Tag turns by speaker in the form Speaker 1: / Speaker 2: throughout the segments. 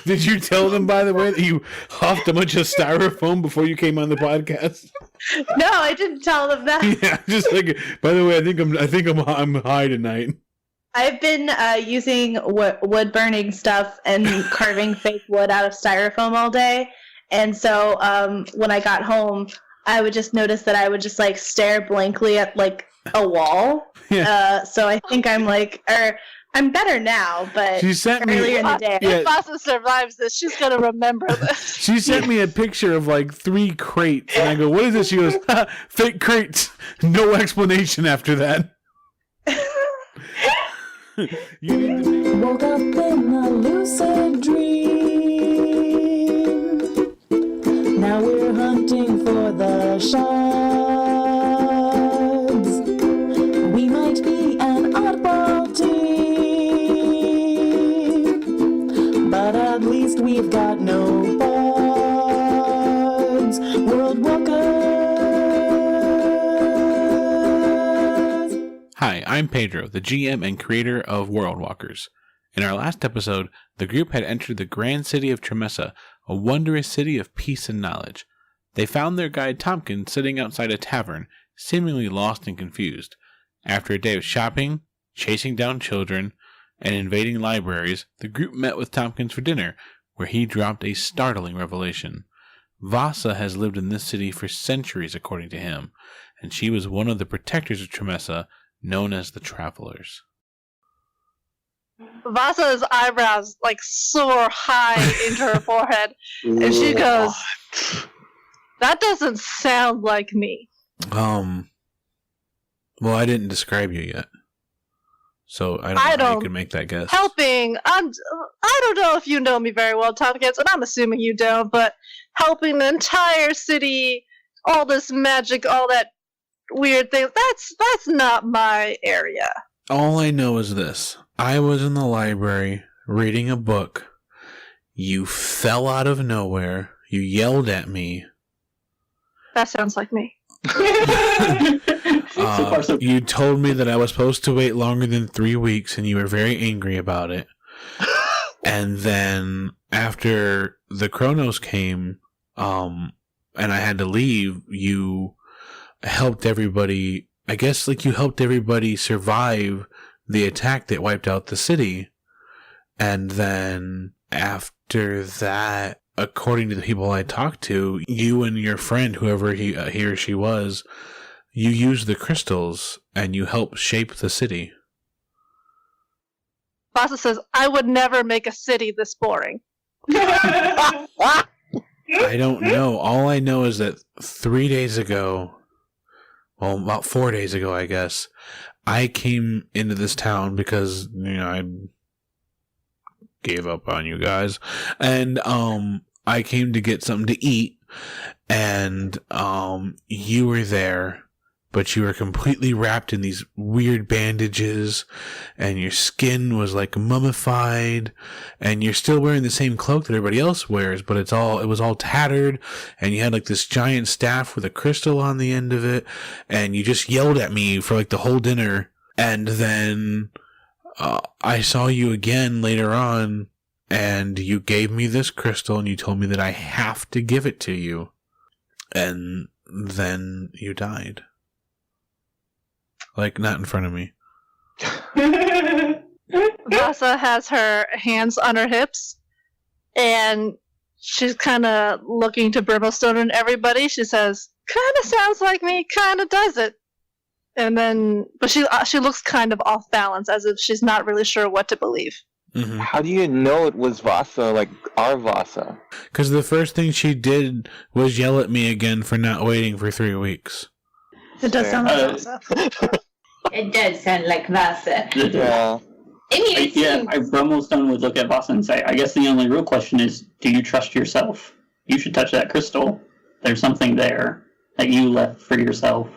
Speaker 1: Did you tell them, by the way, that you huffed a bunch of styrofoam before you came on the podcast?
Speaker 2: No, I didn't tell them that.
Speaker 1: Yeah, just like. By the way, I think I'm high tonight.
Speaker 2: I've been using wood burning stuff and carving fake wood out of styrofoam all day, and so when I got home, I would just notice that I would just like stare blankly at like a wall. Yeah. So I think I'm better now, but earlier in the day.
Speaker 3: If Vasa survives this, she's going to remember this.
Speaker 1: She sent me a picture of like 3 crates, and I go, what is this? She goes, fake crates. No explanation after that.
Speaker 4: Woke up in a lucid dream. Now we're hunting for the shards. We might be an oddball team, but at least we've got no bards. World Walkers.
Speaker 1: Hi, I'm Pedro, the GM and creator of World Walkers. In our last episode, the group had entered the grand city of Tremessa, a wondrous city of peace and knowledge. They found their guide Tompkins sitting outside a tavern, seemingly lost and confused. After a day of shopping, chasing down children, and invading libraries, the group met with Tompkins for dinner, where he dropped a startling revelation. Vasa has lived in this city for centuries, according to him, and she was one of the protectors of Tremessa, known as the Travelers.
Speaker 3: Vasa's eyebrows like soar high into her forehead, and she goes, "That doesn't sound like me."
Speaker 1: Well, I didn't describe you yet, so I don't know how you can make that guess.
Speaker 3: Helping, I don't know if you know me very well, Tompkins, and I'm assuming you don't, but helping the entire city, all this magic, all that weird thing, that's not my area.
Speaker 1: All I know is this. I was in the library reading a book. You fell out of nowhere. You yelled at me.
Speaker 3: That sounds like me.
Speaker 1: You told me that I was supposed to wait longer than 3 weeks, and you were very angry about it. And then after the Chronos came, and I had to leave, you helped everybody. I guess like you helped everybody survive the attack that wiped out the city. And then after that, according to the people I talked to, you and your friend, whoever he or she was, you used the crystals and you helped shape the city.
Speaker 3: Vasa says, "I would never make a city this boring."
Speaker 1: I don't know. All I know is that 3 days ago, well, about 4 days ago, I guess, I came into this town because, I gave up on you guys. And I came to get something to eat, and you were there, but you were completely wrapped in these weird bandages, and your skin was like mummified, and you're still wearing the same cloak that everybody else wears, but it was all tattered, and you had like this giant staff with a crystal on the end of it, and you just yelled at me for like the whole dinner. And then I saw you again later on, and you gave me this crystal, and you told me that I have to give it to you, and then you died. Like, not in front of me.
Speaker 3: Vasa has her hands on her hips, and she's kind of looking to Brimstone and everybody. She says, "Kind of sounds like me, kind of does it." And then, but she looks kind of off balance, as if she's not really sure what to believe.
Speaker 1: Mm-hmm.
Speaker 5: How do you know it was Vasa, like our Vasa?
Speaker 1: Because the first thing she did was yell at me again for not waiting for 3 weeks.
Speaker 2: It does sound like Vasa.
Speaker 6: It does sound like Vasa.
Speaker 5: Yeah.
Speaker 7: Brummelstone would look at Vasa and say, "I guess the only real question is, do you trust yourself? You should touch that crystal. There's something there that you left for yourself."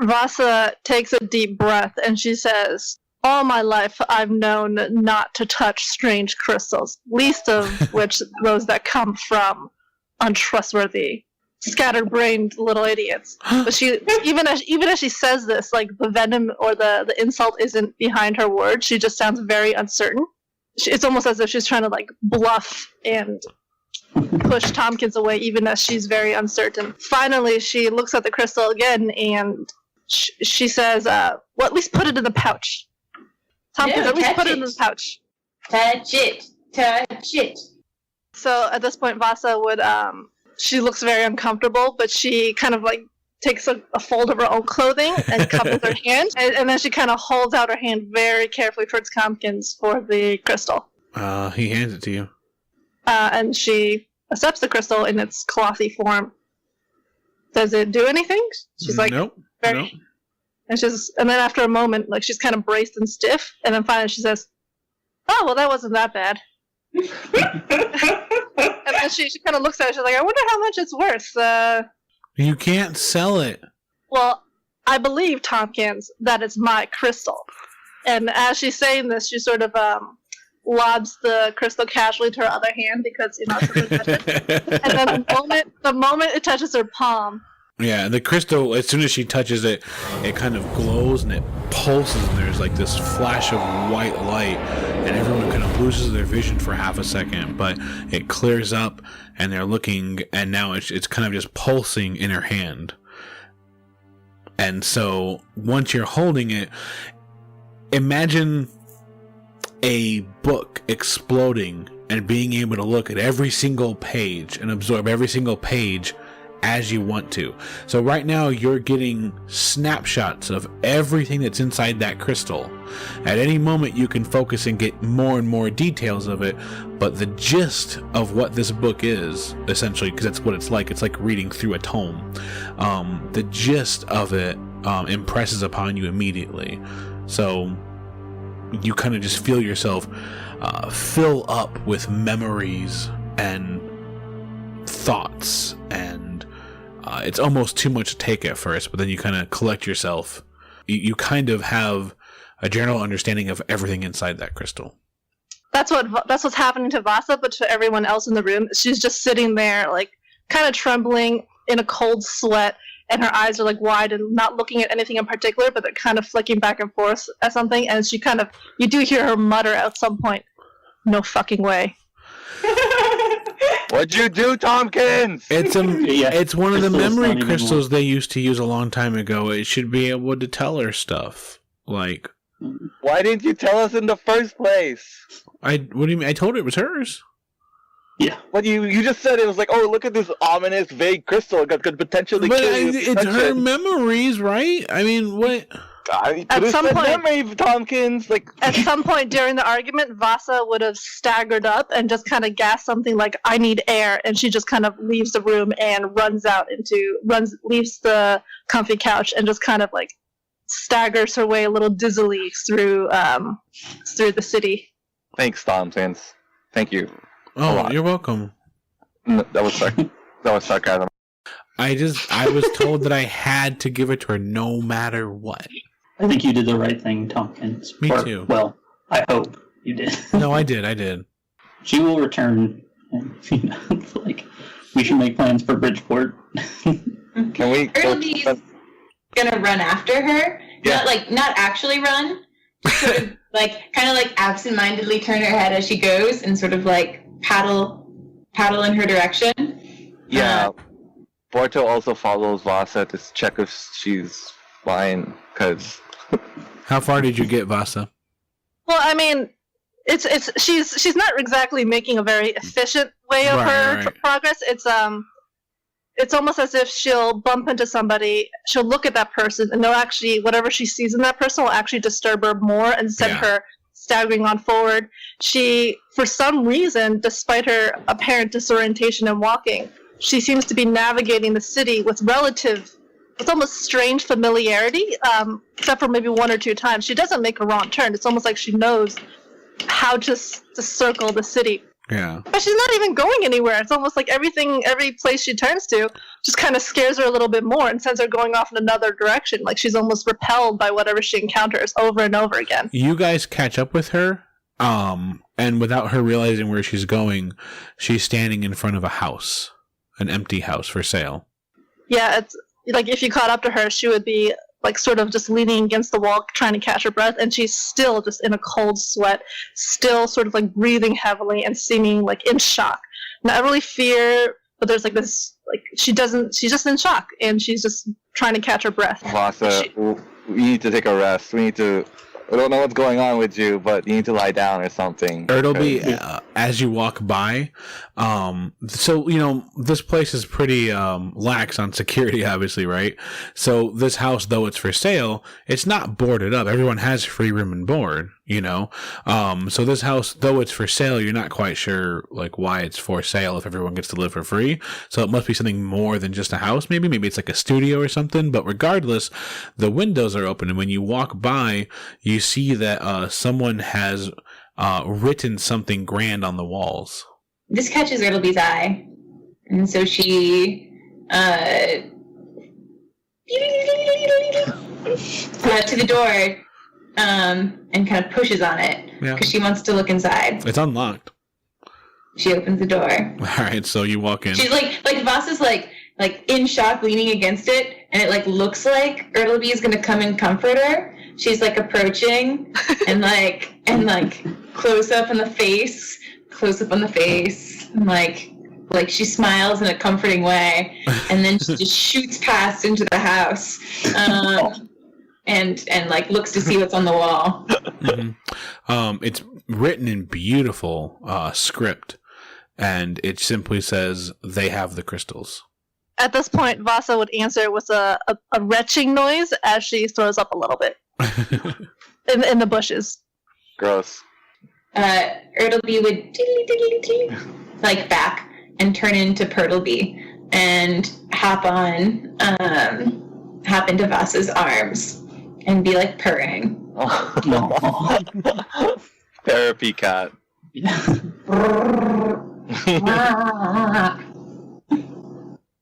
Speaker 3: Vasa takes a deep breath, and she says, "All my life I've known not to touch strange crystals, least of which those that come from untrustworthy, scatterbrained little idiots." But she, even as she says this, like the venom or the insult isn't behind her words. She just sounds very uncertain. it's almost as if she's trying to like bluff and push Tompkins away, even as she's very uncertain. Finally, she looks at the crystal again and she says, well, at least put it in the pouch. Tompkins,
Speaker 6: No,
Speaker 3: at least
Speaker 6: touch
Speaker 3: put it
Speaker 6: it.
Speaker 3: in the pouch.
Speaker 6: Touch it. Touch it.
Speaker 3: So at this point, Vasa would, she looks very uncomfortable, but she kind of like takes a fold of her own clothing and covers her hand, and then she kind of holds out her hand very carefully towards Tompkins for the crystal.
Speaker 1: He hands it to you.
Speaker 3: And she accepts the crystal in its clothy form. Does it do anything? She's like,
Speaker 1: nope.
Speaker 3: very,
Speaker 1: Nope.
Speaker 3: and then after a moment, like she's kind of braced and stiff, and then finally she says, "Oh, well, that wasn't that bad." And then she kind of looks at it. She's like, "I wonder how much it's worth."
Speaker 1: You can't sell it.
Speaker 3: Well, I believe, Tompkins, that it's my crystal. And as she's saying this, she sort of lobs the crystal casually to her other hand because, you know, it's a touch it. And then the moment it touches her palm.
Speaker 1: Yeah, the crystal, as soon as she touches it, it kind of glows and it pulses, and there's like this flash of white light, and everyone kind of loses their vision for half a second, but it clears up, and they're looking, and now it's kind of just pulsing in her hand. And so, once you're holding it, imagine a book exploding and being able to look at every single page and absorb every single page as you want to. So right now you're getting snapshots of everything that's inside that crystal. At any moment you can focus and get more and more details of it, but the gist of what this book is, essentially, because that's what it's like reading through a tome, the gist of it impresses upon you immediately. So you kind of just feel yourself fill up with memories and thoughts, and it's almost too much to take at first, but then you kind of collect yourself. You kind of have a general understanding of everything inside that crystal.
Speaker 3: That's what's happening to Vasa, but to everyone else in the room, she's just sitting there, like, kind of trembling in a cold sweat, and her eyes are, like, wide and not looking at anything in particular, but they're kind of flicking back and forth at something, and she kind of, you do hear her mutter at some point, "No fucking way."
Speaker 5: What'd you do, Tompkins?
Speaker 1: It's one of the
Speaker 7: Crystals
Speaker 1: memory
Speaker 7: don't even
Speaker 1: crystals
Speaker 7: work.
Speaker 1: they used to use a long time ago. It should be able to tell her stuff. Like,
Speaker 5: Why didn't you tell us in the first place?
Speaker 1: what do you mean? I told her it was hers.
Speaker 7: Yeah.
Speaker 5: What you just said it was like, oh, look at this ominous, vague crystal. It could potentially
Speaker 1: But
Speaker 5: kill you. if you
Speaker 1: it's
Speaker 5: touch
Speaker 1: her
Speaker 5: it.
Speaker 1: memories, right? I mean, what?
Speaker 5: I
Speaker 3: At
Speaker 5: could
Speaker 3: some
Speaker 5: have
Speaker 3: point-
Speaker 5: said memory, Tompkins. Like,
Speaker 3: At some point during the argument, Vasa would have staggered up and just kind of gasped something like, "I need air," and she just kind of leaves the room and leaves the comfy couch and just kind of like staggers her way a little dizzily through the city.
Speaker 5: thanks, Tompkins. Thank you.
Speaker 1: Oh, you're welcome.
Speaker 5: No, that was sarcasm.
Speaker 1: I was told that I had to give it to her no matter what.
Speaker 7: I think you did the right thing, Tompkins.
Speaker 1: Me too.
Speaker 7: Well, I hope you did.
Speaker 1: No, I did.
Speaker 7: She will return. And, you know, like, we should make plans for Bridgeport.
Speaker 5: Can we?
Speaker 6: Early's gonna run after her.
Speaker 5: Yeah.
Speaker 6: Not actually run. Sort of kind of absentmindedly turn her head as she goes and sort of like paddle in her direction.
Speaker 5: Yeah. Borto also follows Vasa to check if she's fine, because
Speaker 1: How far did you get, Vasa?
Speaker 3: Well, I mean, she's not exactly making a very efficient way of her progress. It's almost as if she'll bump into somebody, she'll look at that person, and they'll actually, whatever she sees in that person will actually disturb her more and send her staggering on forward. She, for some reason, despite her apparent disorientation and walking, she seems to be navigating the city with almost strange familiarity, except for maybe one or two times. She doesn't make a wrong turn. It's almost like she knows how to circle the city.
Speaker 1: Yeah.
Speaker 3: But she's not even going anywhere. It's almost like every place she turns to just kind of scares her a little bit more and sends her going off in another direction. Like she's almost repelled by whatever she encounters over and over again.
Speaker 1: You guys catch up with her, and without her realizing where she's going, she's standing in front of a house, an empty house for sale.
Speaker 3: Yeah, it's like if you caught up to her, she would be like sort of just leaning against the wall, trying to catch her breath, and she's still just in a cold sweat, still sort of like breathing heavily and seeming like in shock. Not really fear, but there's like this, like she's just in shock, and she's just trying to catch her breath.
Speaker 5: Vasa, we need to take a rest. I don't know what's going on with you, but you need to lie down or something.
Speaker 1: Ertleby, as you walk by, so, you know, this place is pretty lax on security, obviously, right? So this house, though it's for sale, it's not boarded up. Everyone has free room and board, you know? So this house, though it's for sale, you're not quite sure, like, why it's for sale if everyone gets to live for free. So it must be something more than just a house, maybe. Maybe it's like a studio or something. But regardless, the windows are open, and when you walk by, you see that someone has written something grand on the walls.
Speaker 6: This catches Ertleby's eye, and so she to the door and kind of pushes on it because she wants to look inside.
Speaker 1: It's unlocked.
Speaker 6: She opens the door.
Speaker 1: All right, so you walk in.
Speaker 6: She's like Voss is like in shock, leaning against it, and it like looks like Ertleby is gonna come and comfort her. She's like approaching and like close up on the face, and like she smiles in a comforting way, and then she just shoots past into the house, and like looks to see what's on the wall.
Speaker 1: Mm-hmm. It's written in beautiful script, and it simply says, "They have the crystals."
Speaker 3: At this point, Vasa would answer with a retching noise as she throws up a little bit in the bushes.
Speaker 5: Gross.
Speaker 6: Ertleby would like back and turn into Pertleby and hop into Vasa's arms and be like purring.
Speaker 5: Therapy cat.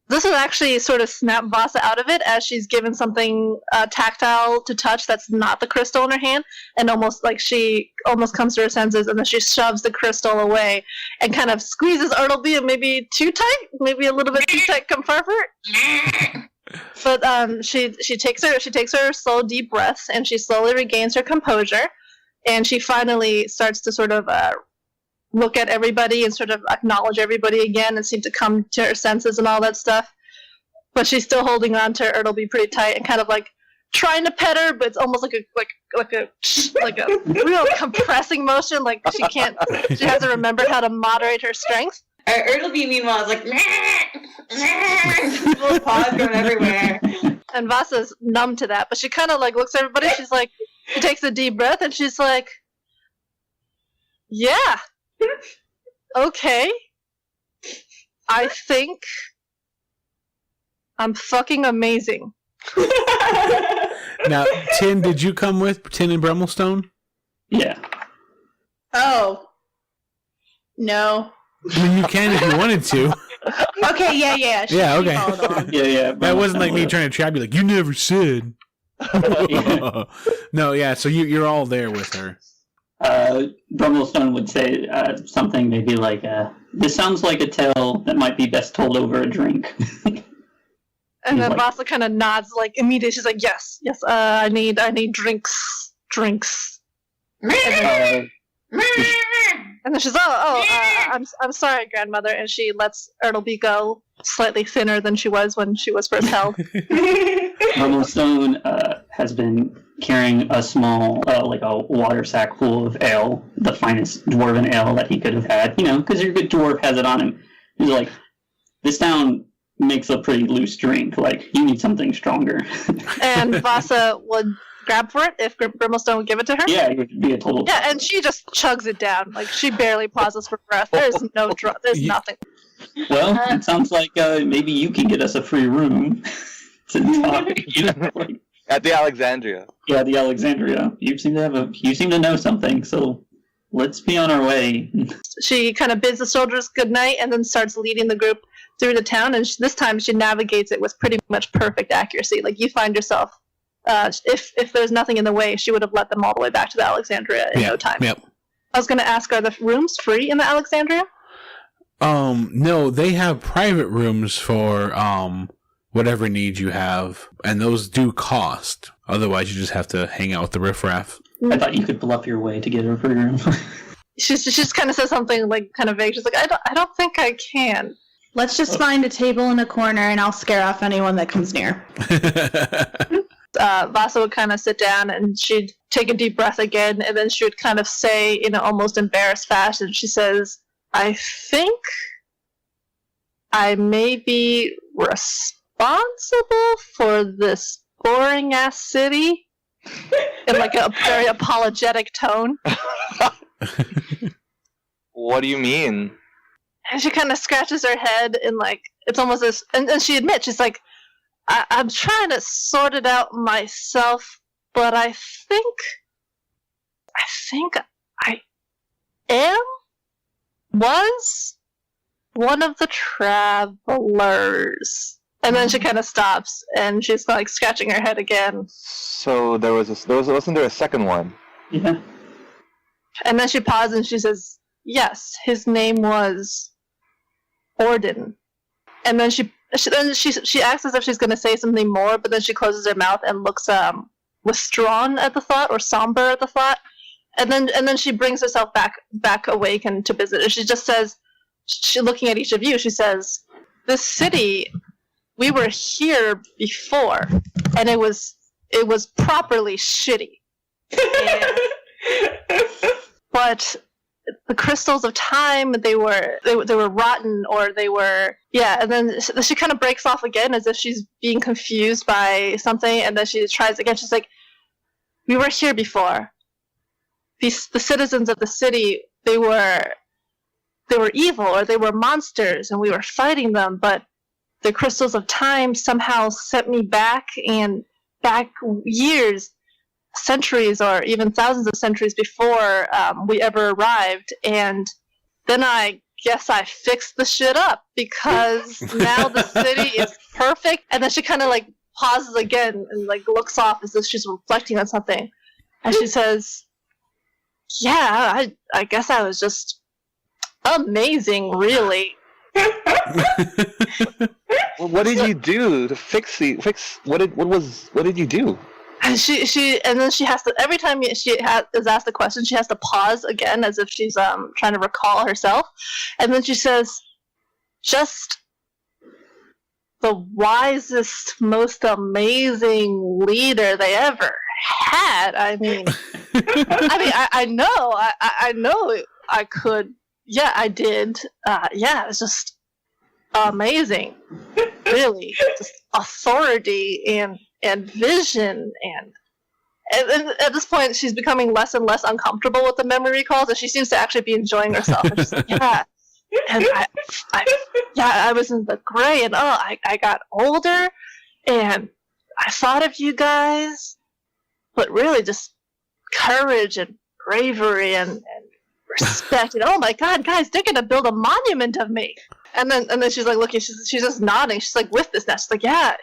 Speaker 3: This would actually sort of snap Vasa out of it as she's given something tactile to touch that's not the crystal in her hand, and she almost comes to her senses, and then she shoves the crystal away and kind of squeezes Ertleby, maybe too tight, maybe a little bit too tight, comfort. But she takes her slow, deep breaths, and she slowly regains her composure, and she finally starts to sort of look at everybody and sort of acknowledge everybody again and seem to come to her senses and all that stuff. But she's still holding on to Ertleby pretty tight and kind of like trying to pet her, but it's almost like a real compressing motion. Like she hasn't remembered how to moderate her strength.
Speaker 6: Ertleby, meanwhile, is like little paws going everywhere.
Speaker 3: And Vasa's numb to that, but she kind of like looks at everybody. She's like, she takes a deep breath and she's like, yeah. Okay. I think I'm fucking amazing.
Speaker 1: Now, Tin, did you come with Tin and Bremmelstone?
Speaker 7: Yeah.
Speaker 2: Oh. No.
Speaker 1: I mean, you can if you wanted to.
Speaker 2: Okay, yeah.
Speaker 1: Yeah, okay.
Speaker 7: Yeah.
Speaker 1: That wasn't like me trying to trap you, like, you never said. No, yeah, so you're all there with her.
Speaker 7: Brummelstone would say something maybe like, this sounds like a tale that might be best told over a drink.
Speaker 3: And then Vasa kind of nods, like immediately. She's like, "Yes, I need drinks." And then she's, I'm sorry, grandmother, and she lets Ertleby go slightly thinner than she was when she was first held.
Speaker 7: Brummelstone has been carrying a small, like a water sack full of ale, the finest dwarven ale that he could have had, because your good dwarf has it on him. He's like, this town makes a pretty loose drink, like, you need something stronger.
Speaker 3: And Vasa would grab for it if Brummelstone would give it to her?
Speaker 7: Yeah, it would be a total...
Speaker 3: Yeah, and she just chugs it down, like, she barely pauses for breath. There's there's nothing.
Speaker 7: Well, it sounds like maybe you can get us a free room to talk, like,
Speaker 5: at the Alexandria.
Speaker 7: Yeah, the Alexandria. You seem to know something, so let's be on our way.
Speaker 3: She kind of bids the soldiers good night and then starts leading the group through the town, and this time she navigates it with pretty much perfect accuracy. Like, you find yourself, if there's nothing in the way, she would have let them all the way back to the Alexandria in no time.
Speaker 1: Yep.
Speaker 3: I was going to ask, are the rooms free in the Alexandria?
Speaker 1: No, they have private rooms for whatever needs you have. And those do cost. Otherwise, you just have to hang out with the riffraff.
Speaker 7: I thought you could bluff your way to get her for your room.
Speaker 3: She just kind of says something like kind of vague. She's like, I don't think I can.
Speaker 2: Let's just find a table in a corner, and I'll scare off anyone that comes near.
Speaker 3: Vasa would kind of sit down, and she'd take a deep breath again, and then she would kind of say in an almost embarrassed fashion, she says, I think I may be responsible for this boring-ass city, in like a very apologetic tone.
Speaker 5: What do you mean?
Speaker 3: And she kind of scratches her head, and like, it's almost this, and she admits, she's like, I'm trying to sort it out myself, but I think I was one of the travelers. And then she kind of stops, and she's like scratching her head again.
Speaker 5: So wasn't there a second one?
Speaker 7: Yeah.
Speaker 3: And then she pauses and she says, yes, his name was Orden. And then she acts as if she's going to say something more, but then she closes her mouth and looks withdrawn at the thought, or somber at the thought. And then she brings herself back awake and to business. And she just says, she looking at each of you, she says, this city, we were here before, and it was properly shitty. But the crystals of time, they were rotten, or they were, yeah. And then she kind of breaks off again, as if she's being confused by something, and then she tries again. She's like, we were here before. The citizens of the city, they were evil, or they were monsters, and we were fighting them, but the crystals of time somehow sent me back years, centuries, or even thousands of centuries before we ever arrived. And then I guess I fixed the shit up, because now the city is perfect. And then she kind of like pauses again and like looks off as if she's reflecting on something. And she says, yeah, I guess I was just amazing, really.
Speaker 5: Well, what did you do to fix? What did you do?
Speaker 3: And and then she has to, every time is asked the question, she has to pause again, as if she's trying to recall herself. And then she says, just the wisest, most amazing leader they ever had. I mean, I know I could. Yeah, I did. Yeah, it's just amazing. Really, just authority and vision, and at this point, she's becoming less and less uncomfortable with the memory recalls, and she seems to actually be enjoying herself. And she's like, yeah, and I was in the gray, and I got older, and I thought of you guys, but really just courage and bravery and respect. And oh my God, guys, they're gonna build a monument of me. And then she's like looking, she's just nodding. She's like with this now. She's like, yeah.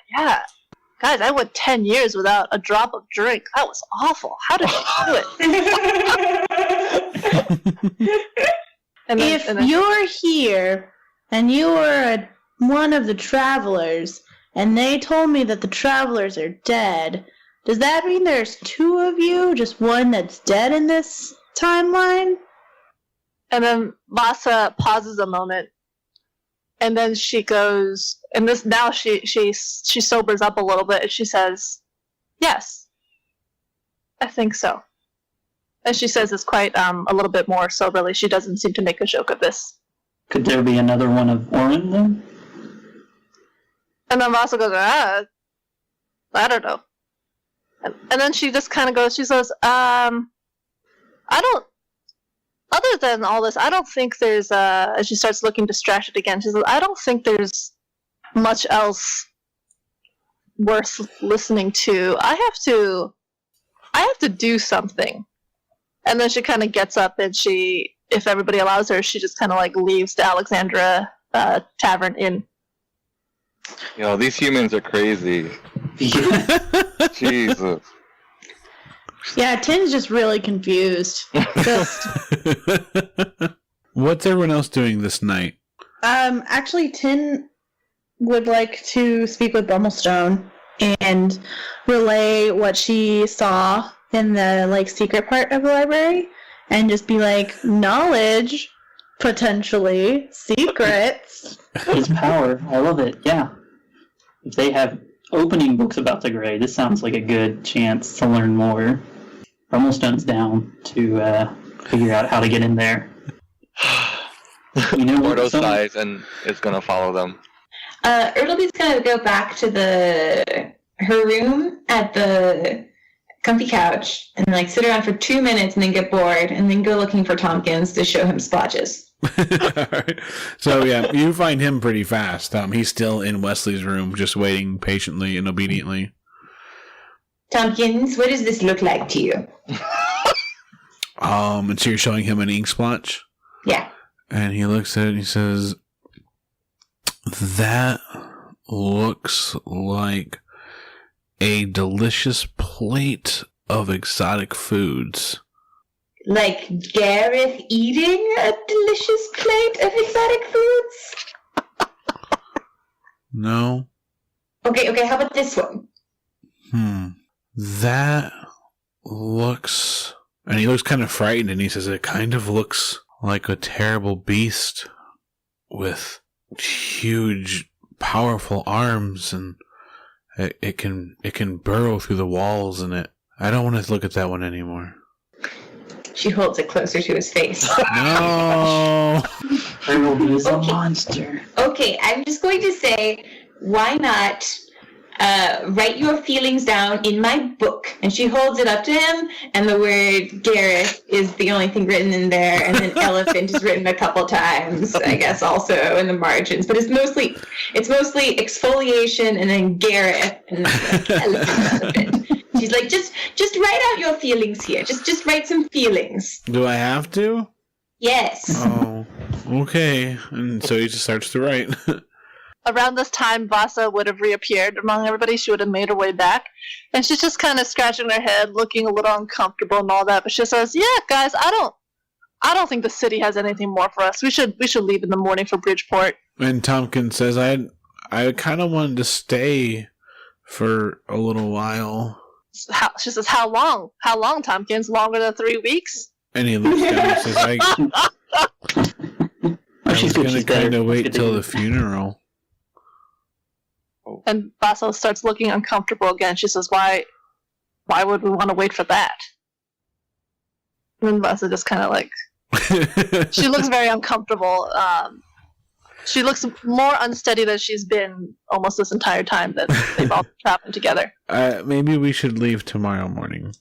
Speaker 3: Guys, I went 10 years without a drop of drink. That was awful. How did you do it?
Speaker 2: If you're here and you were one of the travelers, and they told me that the travelers are dead, does that mean there's two of you? Just one that's dead in this timeline?
Speaker 3: And then Vasa pauses a moment, and then she goes, and this now she sobers up a little bit, and she says, "Yes, I think so." And she says this quite a little bit more soberly. She doesn't seem to make a joke of this.
Speaker 7: Could there be another one of Orin then?
Speaker 3: And then Vasa goes, I don't know. And then she just kind of goes, she says, I don't. Other than all this, I don't think there's, as she starts looking distracted again, she says, I don't think there's much else worth listening to. I have to do something. And then she kind of gets up, and she, if everybody allows her, she just kind of like leaves the Alexandra Tavern Inn.
Speaker 5: Yo, these humans are crazy. Jesus.
Speaker 2: Yeah, Tin's just really confused.
Speaker 1: What's everyone else doing this night?
Speaker 2: Actually, Tin would like to speak with Brummelstone and relay what she saw in the like secret part of the library, and just be like, knowledge, potentially secrets.
Speaker 7: His power. I love it. Yeah. If they have opening books about the Grey, this sounds like a good chance to learn more. Brummelstone's down to figure out how to get in there.
Speaker 5: Bordeaux sighs and is gonna follow them.
Speaker 6: Ertleby's gonna go back to her room at the comfy couch and like sit around for 2 minutes and then get bored and then go looking for Tompkins to show him splotches.
Speaker 1: Alright. So yeah, you find him pretty fast. He's still in Wesley's room, just waiting patiently and obediently.
Speaker 6: Tompkins, what does this look like to you?
Speaker 1: And so you're showing him an ink splotch?
Speaker 6: Yeah.
Speaker 1: And he looks at it and he says, that looks like a delicious plate of exotic foods.
Speaker 6: Like Gareth eating a delicious plate of exotic foods?
Speaker 1: No.
Speaker 6: Okay, how about this one?
Speaker 1: That looks... And he looks kind of frightened and he says, it kind of looks like a terrible beast with huge, powerful arms, and it can burrow through the walls, and I don't want to look at that one anymore.
Speaker 6: She holds it closer to his face.
Speaker 1: No!
Speaker 7: Ertleby is a monster.
Speaker 6: Okay, I'm just going to say, why not write your feelings down in my book? And she holds it up to him, and the word Gareth is the only thing written in there, and then elephant is written a couple times, I guess, also in the margins. But it's mostly exfoliation and then Gareth and like, elephant. She's like, just write out your feelings here. Just write some feelings.
Speaker 1: Do I have to?
Speaker 6: Yes.
Speaker 1: Oh, okay. And so he just starts to write.
Speaker 3: Around this time, Vasa would have reappeared among everybody. She would have made her way back. And she's just kind of scratching her head, looking a little uncomfortable and all that. But she says, yeah, guys, I don't think the city has anything more for us. We should leave in the morning for Bridgeport.
Speaker 1: And Tompkins says, I kind of wanted to stay for a little while.
Speaker 3: She says, how long? How long, Tompkins? Longer than 3 weeks?
Speaker 1: And he looks down and says, I was going to kind of wait till the funeral.
Speaker 3: And Vasa starts looking uncomfortable again. She says, why would we want to wait for that? And then Vasa just kind of like, she looks very uncomfortable. She looks more unsteady than she's been almost this entire time that they've all been traveling together.
Speaker 1: Maybe we should leave tomorrow morning.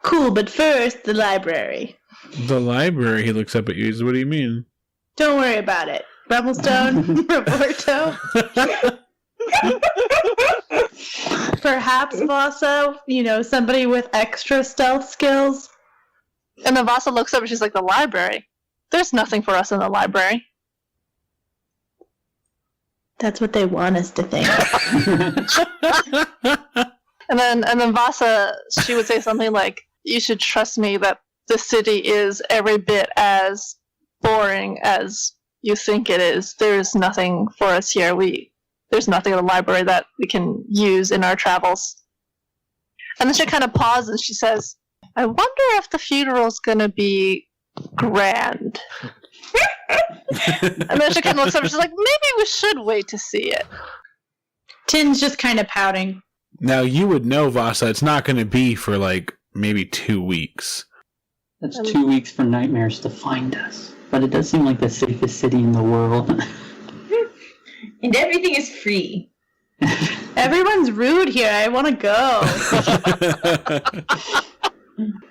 Speaker 2: Cool, but first, the library.
Speaker 1: The library? He looks up at you. What do you mean?
Speaker 2: Don't worry about it. Brummelstone, Roberto. Perhaps Vasa, somebody with extra stealth skills.
Speaker 3: And then Vasa looks up and she's like, the library? There's nothing for us in the library.
Speaker 2: That's what they want us to think.
Speaker 3: And then Vasa, she would say something like, you should trust me that the city is every bit as boring as you think it is. There's nothing for us here. There's nothing in the library that we can use in our travels. And then she kind of pauses. She says, I wonder if the funeral's going to be grand. And then she kind of looks up and she's like, maybe we should wait to see it.
Speaker 2: Tin's just kind of pouting.
Speaker 1: Now, you would know, Vasa, it's not going to be for, maybe 2 weeks.
Speaker 7: That's 2 weeks for nightmares to find us. But it does seem like the safest city in the world.
Speaker 6: And everything is free.
Speaker 2: Everyone's rude here. I want to go.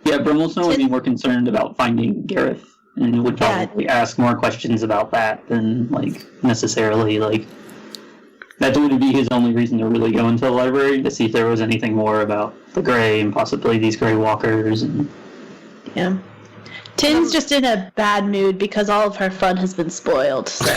Speaker 7: Yeah, Brummelstone would be more concerned about finding Gareth, and would probably ask more questions about that than, necessarily, that would be his only reason to really go into the library, to see if there was anything more about the Grey and possibly these Grey Walkers. And
Speaker 2: yeah. Tin's just in a bad mood because all of her fun has been spoiled. So.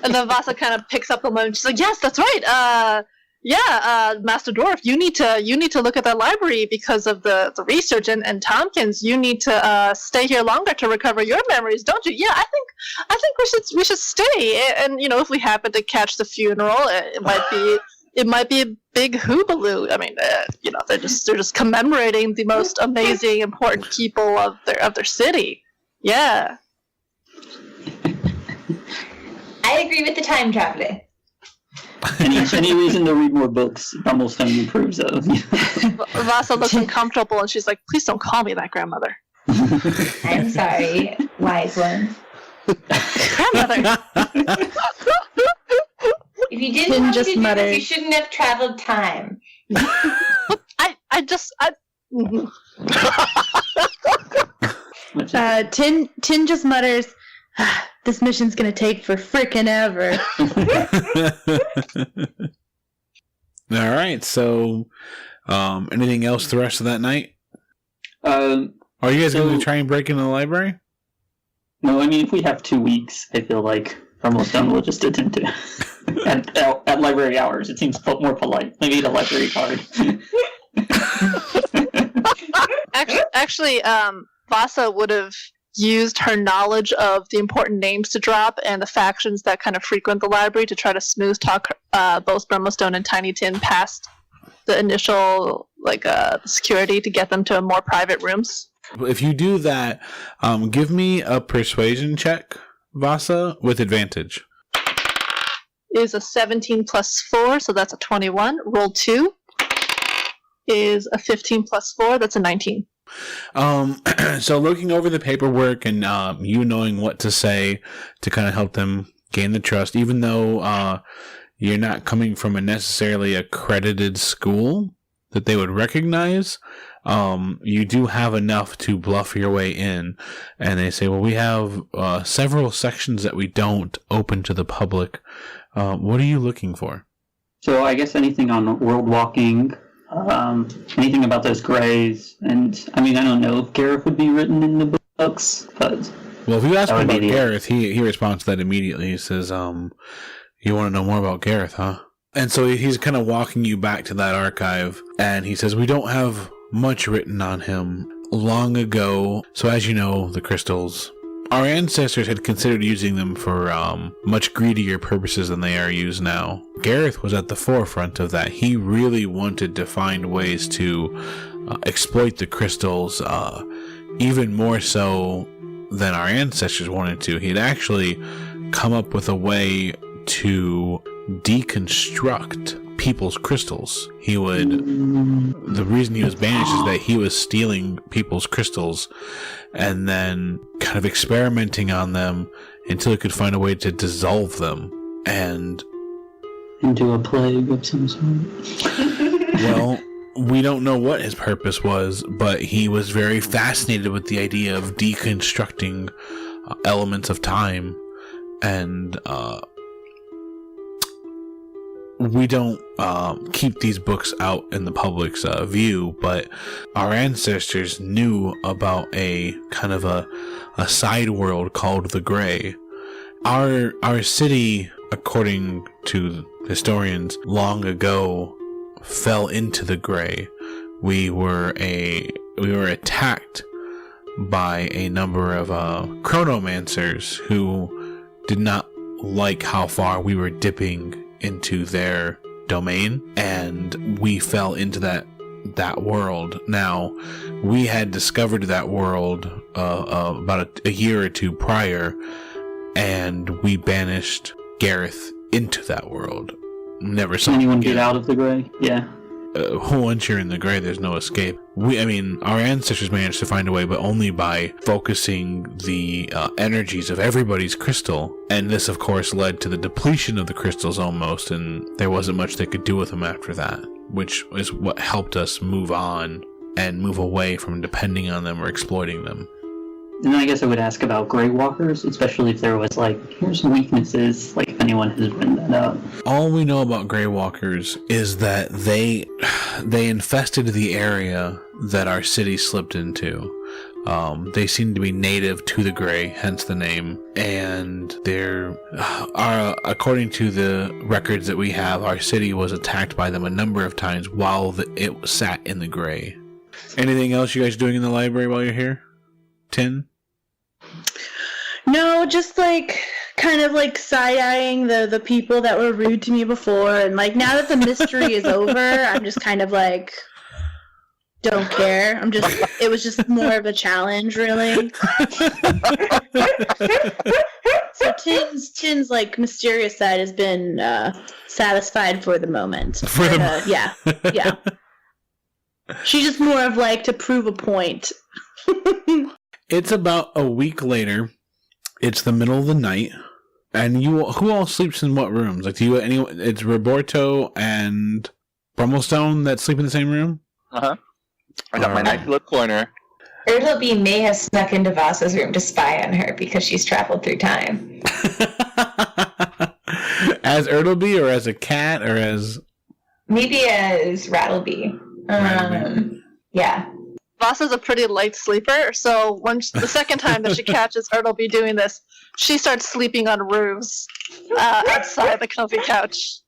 Speaker 3: And then Vasa kind of picks up the moment. She's like, yes, that's right. Master Dwarf, you need to look at that library because of the research, and Tompkins, you need to stay here longer to recover your memories, don't you? Yeah, I think we should stay, and if we happen to catch the funeral, it might be a big hoobaloo. I mean, they're just commemorating the most amazing, important people of their city. Yeah.
Speaker 6: I agree with the time traveler.
Speaker 7: Any reason to read more books, Brummelstone approves of.
Speaker 3: Vasa looks uncomfortable, and she's like, "Please don't call me that, grandmother."
Speaker 6: I'm sorry, wise one.
Speaker 3: Grandmother.
Speaker 6: If you didn't
Speaker 2: Tin
Speaker 6: want
Speaker 2: just
Speaker 6: to do
Speaker 2: muttered.
Speaker 6: this, you shouldn't have traveled time.
Speaker 2: Tin just mutters, "This mission's gonna take for frickin' ever."
Speaker 1: All right. So, anything else the rest of that night? Are you guys going to try and break into the library?
Speaker 7: No, I mean, if we have 2 weeks, I feel like Brummelstone will just attempt to. at library hours, it seems more polite. Maybe the library card.
Speaker 3: Actually, Vasa would have used her knowledge of the important names to drop and the factions that kind of frequent the library to try to smooth talk both Brummelstone and Tiny Tin past the initial security to get them to more private rooms.
Speaker 1: If you do that, give me a persuasion check, Vasa, with advantage.
Speaker 3: Is a 17 plus 4, so that's a 21. Roll 2 is a 15 plus 4, that's a 19.
Speaker 1: So looking over the paperwork and you knowing what to say to kind of help them gain the trust, even though you're not coming from a necessarily accredited school that they would recognize, you do have enough to bluff your way in. And they say, well, we have several sections that we don't open to the public. What are you looking for?
Speaker 7: So I guess anything on world walking, anything about those grays, and I mean, I don't know if Gareth would be written in the books, but...
Speaker 1: Well, if you ask him
Speaker 7: would be
Speaker 1: about
Speaker 7: the-
Speaker 1: Gareth, he responds to that immediately. He says, you want to know more about Gareth, huh? And so he's kind of walking you back to that archive, and he says, we don't have much written on him. Long ago, so as you know, the crystals, our ancestors had considered using them for much greedier purposes than they are used now. Gareth was at the forefront of that. He really wanted to find ways to exploit the crystals, even more so than our ancestors wanted to. He'd actually come up with a way to deconstruct people's crystals. The reason he was banished is that he was stealing people's crystals and then kind of experimenting on them until he could find a way to dissolve them. And
Speaker 7: into a plague of some sort.
Speaker 1: well, we don't know what his purpose was, but he was very fascinated with the idea of deconstructing elements of time. And we don't keep these books out in the public's view, but our ancestors knew about a kind of a side world called the Gray. Our city, according to historians, long ago fell into the Gray. We were attacked by a number of chronomancers who did not like how far we were dipping into their domain, and we fell into that world. Now, we had discovered that world about a year or two prior, and we banished Gareth into that world. Never saw
Speaker 7: Anyone
Speaker 1: him again.
Speaker 7: get out of the Gray? Yeah.
Speaker 1: Once you're in the Gray, there's no escape. Our ancestors managed to find a way, but only by focusing the energies of everybody's crystal. And this, of course, led to the depletion of the crystals almost, and there wasn't much they could do with them after that, which is what helped us move on and move away from depending on them or exploiting them.
Speaker 7: And I guess I would ask about Grey Walkers, especially if there was here's weaknesses, if anyone has written that up.
Speaker 1: All we know about Grey Walkers is that they infested the area that our city slipped into. They seem to be native to the Gray, hence the name. And they're, according to the records that we have, our city was attacked by them a number of times while it sat in the Gray. Anything else you guys doing in the library while you're here? Tin?
Speaker 2: No, just like kind of like side-eyeing the people that were rude to me before, and like now that the mystery is over, I'm just kind of like don't care. It was just more of a challenge, really. So Tin's like mysterious side has been satisfied for the moment. Yeah. She's just more of like to prove a point.
Speaker 1: It's about a week later. It's the middle of the night, and who all sleeps in what rooms? Like, it's Roberto and Brummelstone that sleep in the same room?
Speaker 5: Uh-huh. I got my nice little corner.
Speaker 6: Ertleby may have snuck into Vasa's room to spy on her because she's traveled through time.
Speaker 1: As Ertleby, or as a cat, or as...
Speaker 6: Maybe as Rattleby. Yeah.
Speaker 3: Vasa's a pretty light sleeper, so the second time that she catches Ertleby doing this, she starts sleeping on roofs outside the comfy couch.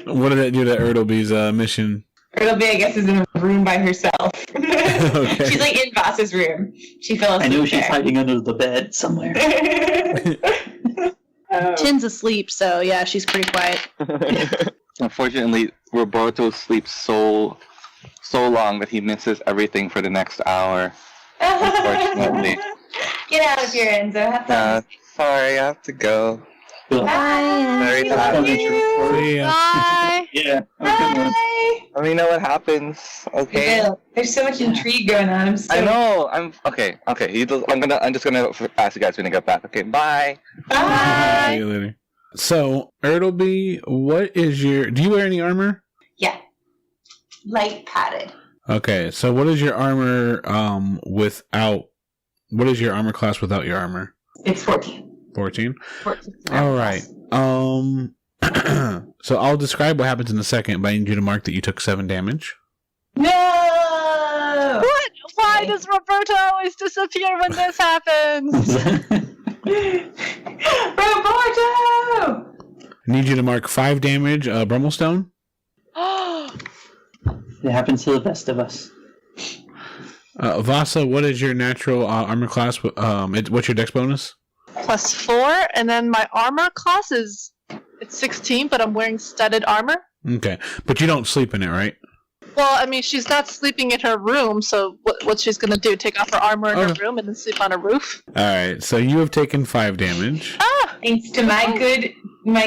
Speaker 1: What did that do to Ertleby's mission?
Speaker 6: Ertleby, I guess, is in a room by herself.
Speaker 1: Okay.
Speaker 6: She's like in Vasa's room. She fell asleep.
Speaker 7: I know she's
Speaker 6: there.
Speaker 7: hiding under the bed somewhere.
Speaker 2: Tin's asleep, so yeah, she's pretty quiet.
Speaker 5: Unfortunately, Roberto sleeps so long that he misses everything for the next hour. Unfortunately.
Speaker 6: Get out of here, Enzo. Have fun.
Speaker 5: Sorry, I have to go.
Speaker 7: Cool.
Speaker 5: Very sad.
Speaker 1: See ya.
Speaker 3: Bye!
Speaker 7: Yeah, have a good one.
Speaker 6: Bye.
Speaker 5: Let me know what happens, okay?
Speaker 6: Bill, there's so much intrigue going on. I'm so...
Speaker 5: I know. I'm okay. I'm just gonna ask you guys when I get back. Okay, bye.
Speaker 1: See
Speaker 6: Bye.
Speaker 1: you later. So, Ertleby, do you wear any armor?
Speaker 6: Yeah. Light padded.
Speaker 1: Okay, so what is your armor what is your armor class without your armor?
Speaker 6: It's 14.
Speaker 1: 14?
Speaker 6: 14.
Speaker 1: All right. So I'll describe what happens in a second, but I need you to mark that you took 7 damage.
Speaker 6: No!
Speaker 3: What? Why does Roberto always disappear when this happens?
Speaker 6: Roberto!
Speaker 1: I need you to mark 5 damage, Brummelstone.
Speaker 7: It happens to the best of us.
Speaker 1: Vasa, what is your natural armor class? What's your dex bonus?
Speaker 3: +4, and then my armor class it's 16, but I'm wearing studded armor.
Speaker 1: Okay, but you don't sleep in it, right?
Speaker 3: Well, I mean, she's not sleeping in her room, so what she's gonna do? Take off her armor in her room and then sleep on a roof?
Speaker 1: All right, so you have taken 5 damage.
Speaker 3: Ah!
Speaker 6: Thanks to my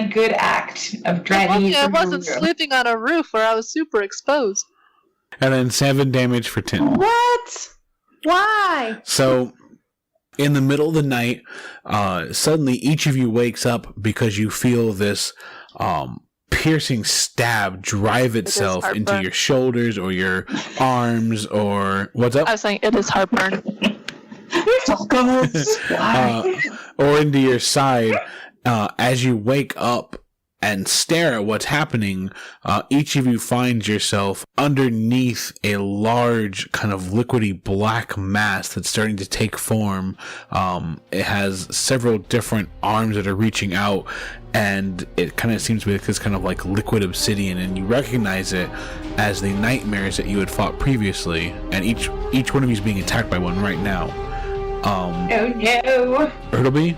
Speaker 6: good act of dragging you
Speaker 3: I
Speaker 6: from your
Speaker 3: wasn't
Speaker 6: room.
Speaker 3: sleeping on a roof where I was super exposed.
Speaker 1: And then 7 damage for Tin.
Speaker 2: What? Why?
Speaker 1: So, in the middle of the night, suddenly each of you wakes up because you feel this piercing stab drive itself into
Speaker 3: heartburn.
Speaker 1: your shoulders or your arms or... What's up?
Speaker 3: I was saying it is heartburn.
Speaker 1: Or into your side. As you wake up and stare at what's happening, each of you finds yourself underneath a large kind of liquidy black mass that's starting to take form. It has several different arms that are reaching out, and it kind of seems to be like this kind of like liquid obsidian, and you recognize it as the nightmares that you had fought previously, and each one of you is being attacked by one right now.
Speaker 6: Oh no.
Speaker 1: Ertleby?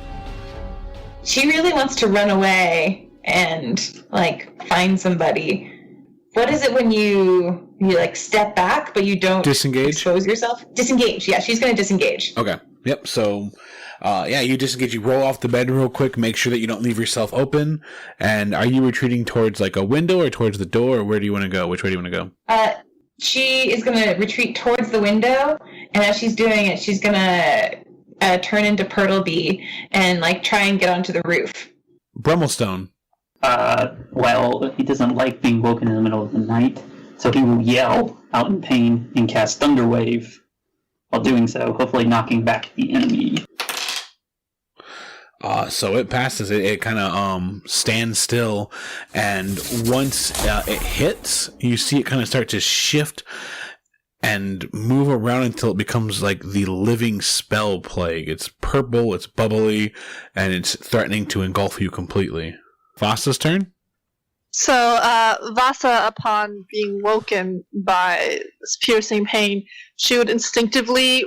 Speaker 6: She really wants to run away and like find somebody. What is it when you like step back but you don't
Speaker 1: Disengage?
Speaker 6: expose yourself? Disengage. Yeah, she's gonna disengage.
Speaker 1: Okay. Yep. So, you disengage. You roll off the bed real quick. Make sure that you don't leave yourself open. And are you retreating towards like a window or towards the door, or where do you want to go? Which way do you want to go?
Speaker 6: She is gonna retreat towards the window, and as she's doing it, she's gonna turn into Purtleby and like try and get onto the roof.
Speaker 1: Brummelstone.
Speaker 7: Well, he doesn't like being woken in the middle of the night, so he will yell out in pain and cast Thunderwave. While doing so, hopefully knocking back the enemy.
Speaker 1: So it passes. It kind of stands still, and once it hits, you see it kind of start to shift and move around until it becomes like the living spell plague. It's purple, it's bubbly, and it's threatening to engulf you completely. Vasa's turn?
Speaker 3: So, Vasa, upon being woken by this piercing pain, she would instinctively,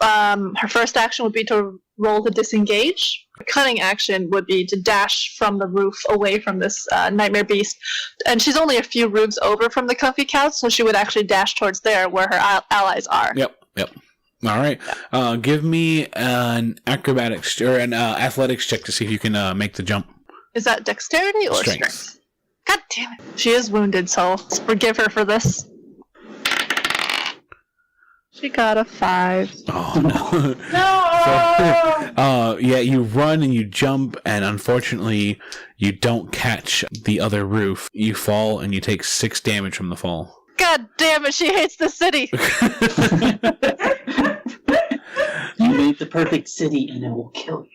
Speaker 3: her first action would be to roll to disengage. Her cunning action would be to dash from the roof away from this nightmare beast. And she's only a few rooms over from the comfy couch, so she would actually dash towards there where her allies are.
Speaker 1: Yep. All right. Give me an acrobatics or an athletics check to see if you can make the jump.
Speaker 3: Is that dexterity or strength? God damn it. She is wounded, so let's forgive her for this. She got a 5.
Speaker 1: Oh, no.
Speaker 6: No!
Speaker 1: Yeah, you run and you jump, and unfortunately, you don't catch the other roof. You fall, and you take 6 damage from the fall.
Speaker 3: God damn it, she hates the city!
Speaker 7: You made the perfect city, and it will kill you.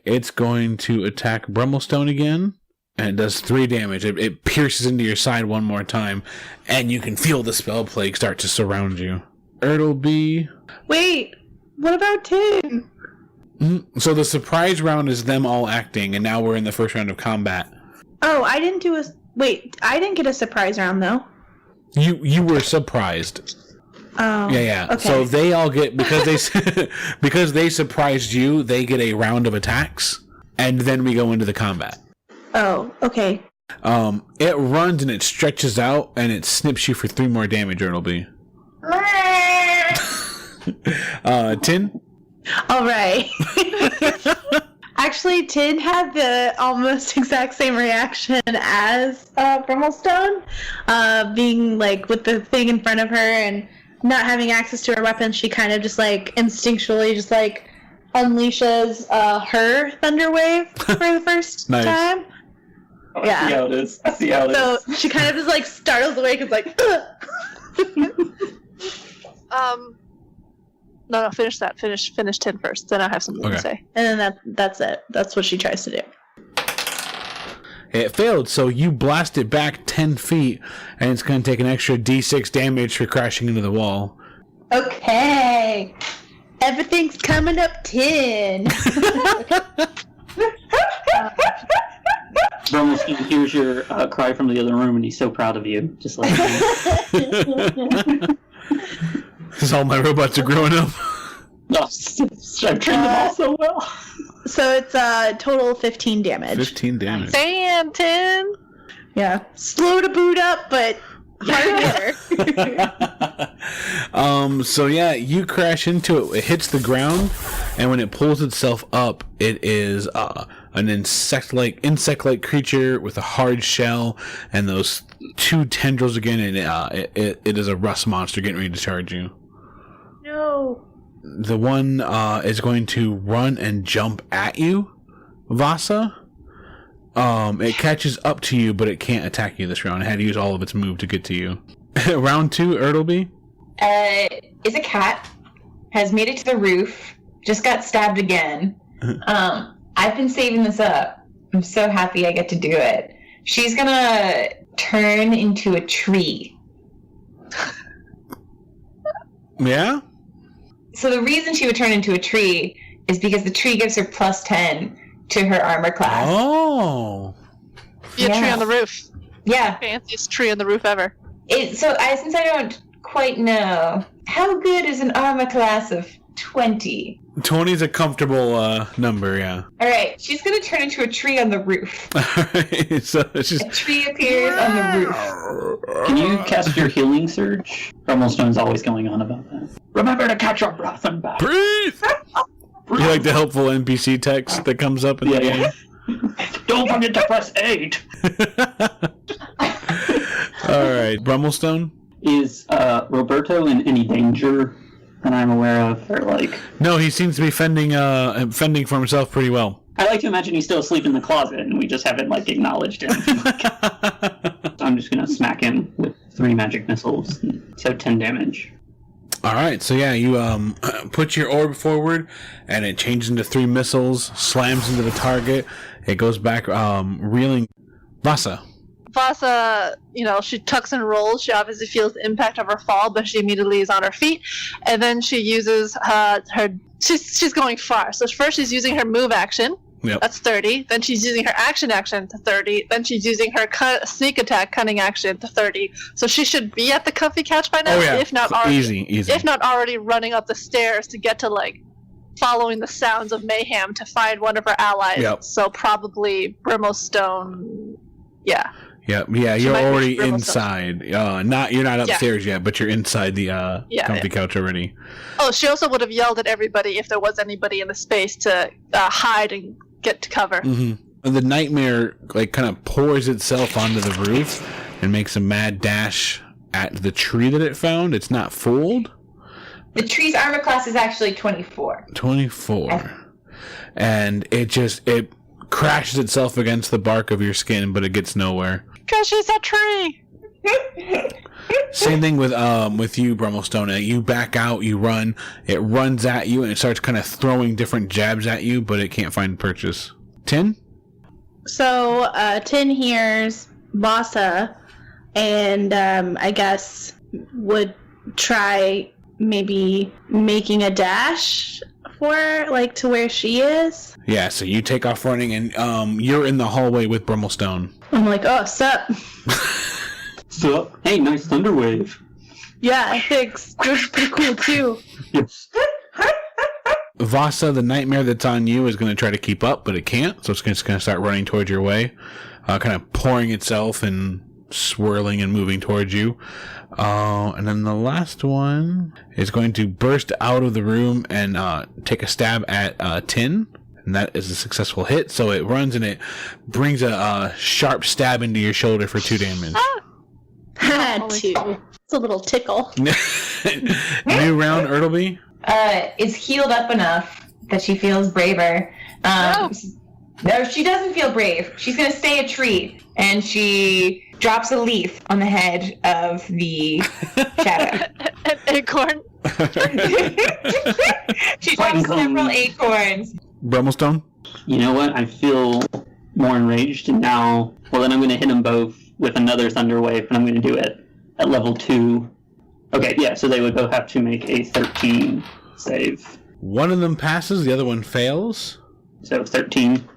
Speaker 1: It's going to attack Brummelstone again, and it does 3 damage. It pierces into your side one more time, and you can feel the spell plague start to surround you. Ertleby.
Speaker 2: Wait, what about Tim?
Speaker 1: So the surprise round is them all acting, and now we're in the first round of combat.
Speaker 2: Oh, I didn't do a... Wait, I didn't get a surprise round, though.
Speaker 1: You were surprised.
Speaker 2: Oh.
Speaker 1: Yeah.
Speaker 2: Okay.
Speaker 1: So they all get, because they because they surprised you, they get a round of attacks, and then we go into the combat.
Speaker 2: Oh, okay.
Speaker 1: It runs and it stretches out, and it snips you for 3 more damage, Ertleby. Tin?
Speaker 2: All right. Actually, Tin had the almost exact same reaction as Brummelstone, being like with the thing in front of her and not having access to her weapon. She kind of just like instinctually just like unleashes her thunder wave for the first
Speaker 1: Nice.
Speaker 2: time.
Speaker 7: Oh,
Speaker 2: Yeah.
Speaker 7: I see how it is. I see how it
Speaker 2: So
Speaker 7: is.
Speaker 2: she kind of just like startles awake and is like,
Speaker 3: No, finish that. Finish 10 first. Then I have something
Speaker 1: Okay.
Speaker 3: to say.
Speaker 2: and then that's it. That's what she tries to do.
Speaker 1: It failed, so you blast it back 10 feet, and it's going to take an extra d6 damage for crashing into the wall.
Speaker 2: Okay. Everything's coming up 10.
Speaker 7: Brummelstein hears your cry from the other room, and he's so proud of you. Just like
Speaker 1: Because all my robots are growing up.
Speaker 7: I've trained them all so well.
Speaker 2: So it's total 15 damage.
Speaker 1: 15 damage.
Speaker 3: Damn, 10!
Speaker 2: Yeah. Slow to boot up, but hard hitter.
Speaker 1: So yeah, you crash into it. It hits the ground, and when it pulls itself up, it is an insect-like creature with a hard shell and those 2 tendrils again, and it is a rust monster getting ready to charge you.
Speaker 2: No.
Speaker 1: The one is going to run and jump at you, Vasa. It catches up to you, but it can't attack you this round. It had to use all of its move to get to you. Round 2, Ertleby.
Speaker 6: Is a cat, has made it to the roof, just got stabbed again. I've been saving this up. I'm so happy I get to do it. She's gonna turn into a tree.
Speaker 1: Yeah?
Speaker 6: So the reason she would turn into a tree is because the tree gives her +10 to her armor class.
Speaker 1: Oh.
Speaker 3: Be a tree
Speaker 6: Yeah.
Speaker 3: on the roof.
Speaker 6: Yeah.
Speaker 3: Fanciest tree on the roof ever.
Speaker 6: Since I don't quite know, how good is an armor class of 20?
Speaker 1: 20 is a comfortable number, yeah.
Speaker 6: All right, she's gonna turn into a tree on the roof.
Speaker 1: Alright, so it's just...
Speaker 6: A tree appears on the roof.
Speaker 7: Can you cast your healing surge? Brummelstone's always going on about that. Remember to catch your breath and back.
Speaker 1: Breathe! You like the helpful NPC text that comes up in the game?
Speaker 7: Don't forget to press 8.
Speaker 1: Alright, Brummelstone?
Speaker 7: Is Roberto in any danger that I'm aware of? Or like,
Speaker 1: No, he seems to be fending for himself pretty well.
Speaker 7: I like to imagine he's still asleep in the closet and we just haven't like acknowledged him. I'm just gonna smack him with 3 magic missiles. So 10 damage.
Speaker 1: Alright, so yeah, you put your orb forward, and it changes into 3 missiles, slams into the target, it goes back, reeling. Vasa.
Speaker 3: Vasa, she tucks and rolls. She obviously feels the impact of her fall, but she immediately is on her feet. And then she uses her she's going far. So first she's using her move action.
Speaker 1: Yep.
Speaker 3: That's 30. Then she's using her action to 30. Then she's using her sneak attack cunning action to 30. So she should be at the comfy couch by now.
Speaker 1: Oh, yeah.
Speaker 3: If not already,
Speaker 1: Easy.
Speaker 3: If not already running up the stairs to get to following the sounds of mayhem to find one of her allies.
Speaker 1: Yep.
Speaker 3: So probably Brimstone. Yeah.
Speaker 1: Yeah, you're
Speaker 3: might
Speaker 1: already
Speaker 3: reach
Speaker 1: inside. You're not upstairs yet, but you're inside the comfy couch already.
Speaker 3: Oh, she also would have yelled at everybody if there was anybody in the space to hide and get to cover.
Speaker 1: Mm-hmm. And the nightmare kind of pours itself onto the roof and makes a mad dash at the tree that it found. It's not fooled.
Speaker 6: The tree's armor class is actually 24.
Speaker 1: 24. And it crashes itself against the bark of your skin, but it gets nowhere.
Speaker 3: Because she's a tree!
Speaker 1: Same thing with you, Brummelstone. You back out, you run, it runs at you, and it starts kind of throwing different jabs at you, but it can't find purchase. Tin?
Speaker 2: So, Tin hears Vasa, and I guess would try maybe making a dash for her, to where she is.
Speaker 1: Yeah, so you take off running, and you're in the hallway with Brummelstone.
Speaker 2: I'm like, oh, sup?
Speaker 7: So, hey, nice thunder wave.
Speaker 2: Yeah, thanks. You're pretty cool, too.
Speaker 7: Yes.
Speaker 1: Vasa, the nightmare that's on you, is going to try to keep up, but it can't, so it's just going to start running towards your way, kind of pouring itself and swirling and moving towards you. And then the last one is going to burst out of the room and take a stab at Tin. And that is a successful hit. So it runs and it brings a sharp stab into your shoulder for 2 damage.
Speaker 2: Two. It's a little tickle.
Speaker 1: New round, Ertleby.
Speaker 6: Is healed up enough that she feels braver. No, she doesn't feel brave. She's going to stay a tree. And she drops a leaf on the head of the shadow.
Speaker 3: An acorn.
Speaker 6: She drops several acorns.
Speaker 1: Brummelstone?
Speaker 7: You know what? I feel more enraged, and now, then I'm going to hit them both with another thunder wave, and I'm going to do it at level 2. Okay, yeah, so they would both have to make a 13 save.
Speaker 1: One of them passes, the other one fails.
Speaker 7: So 13.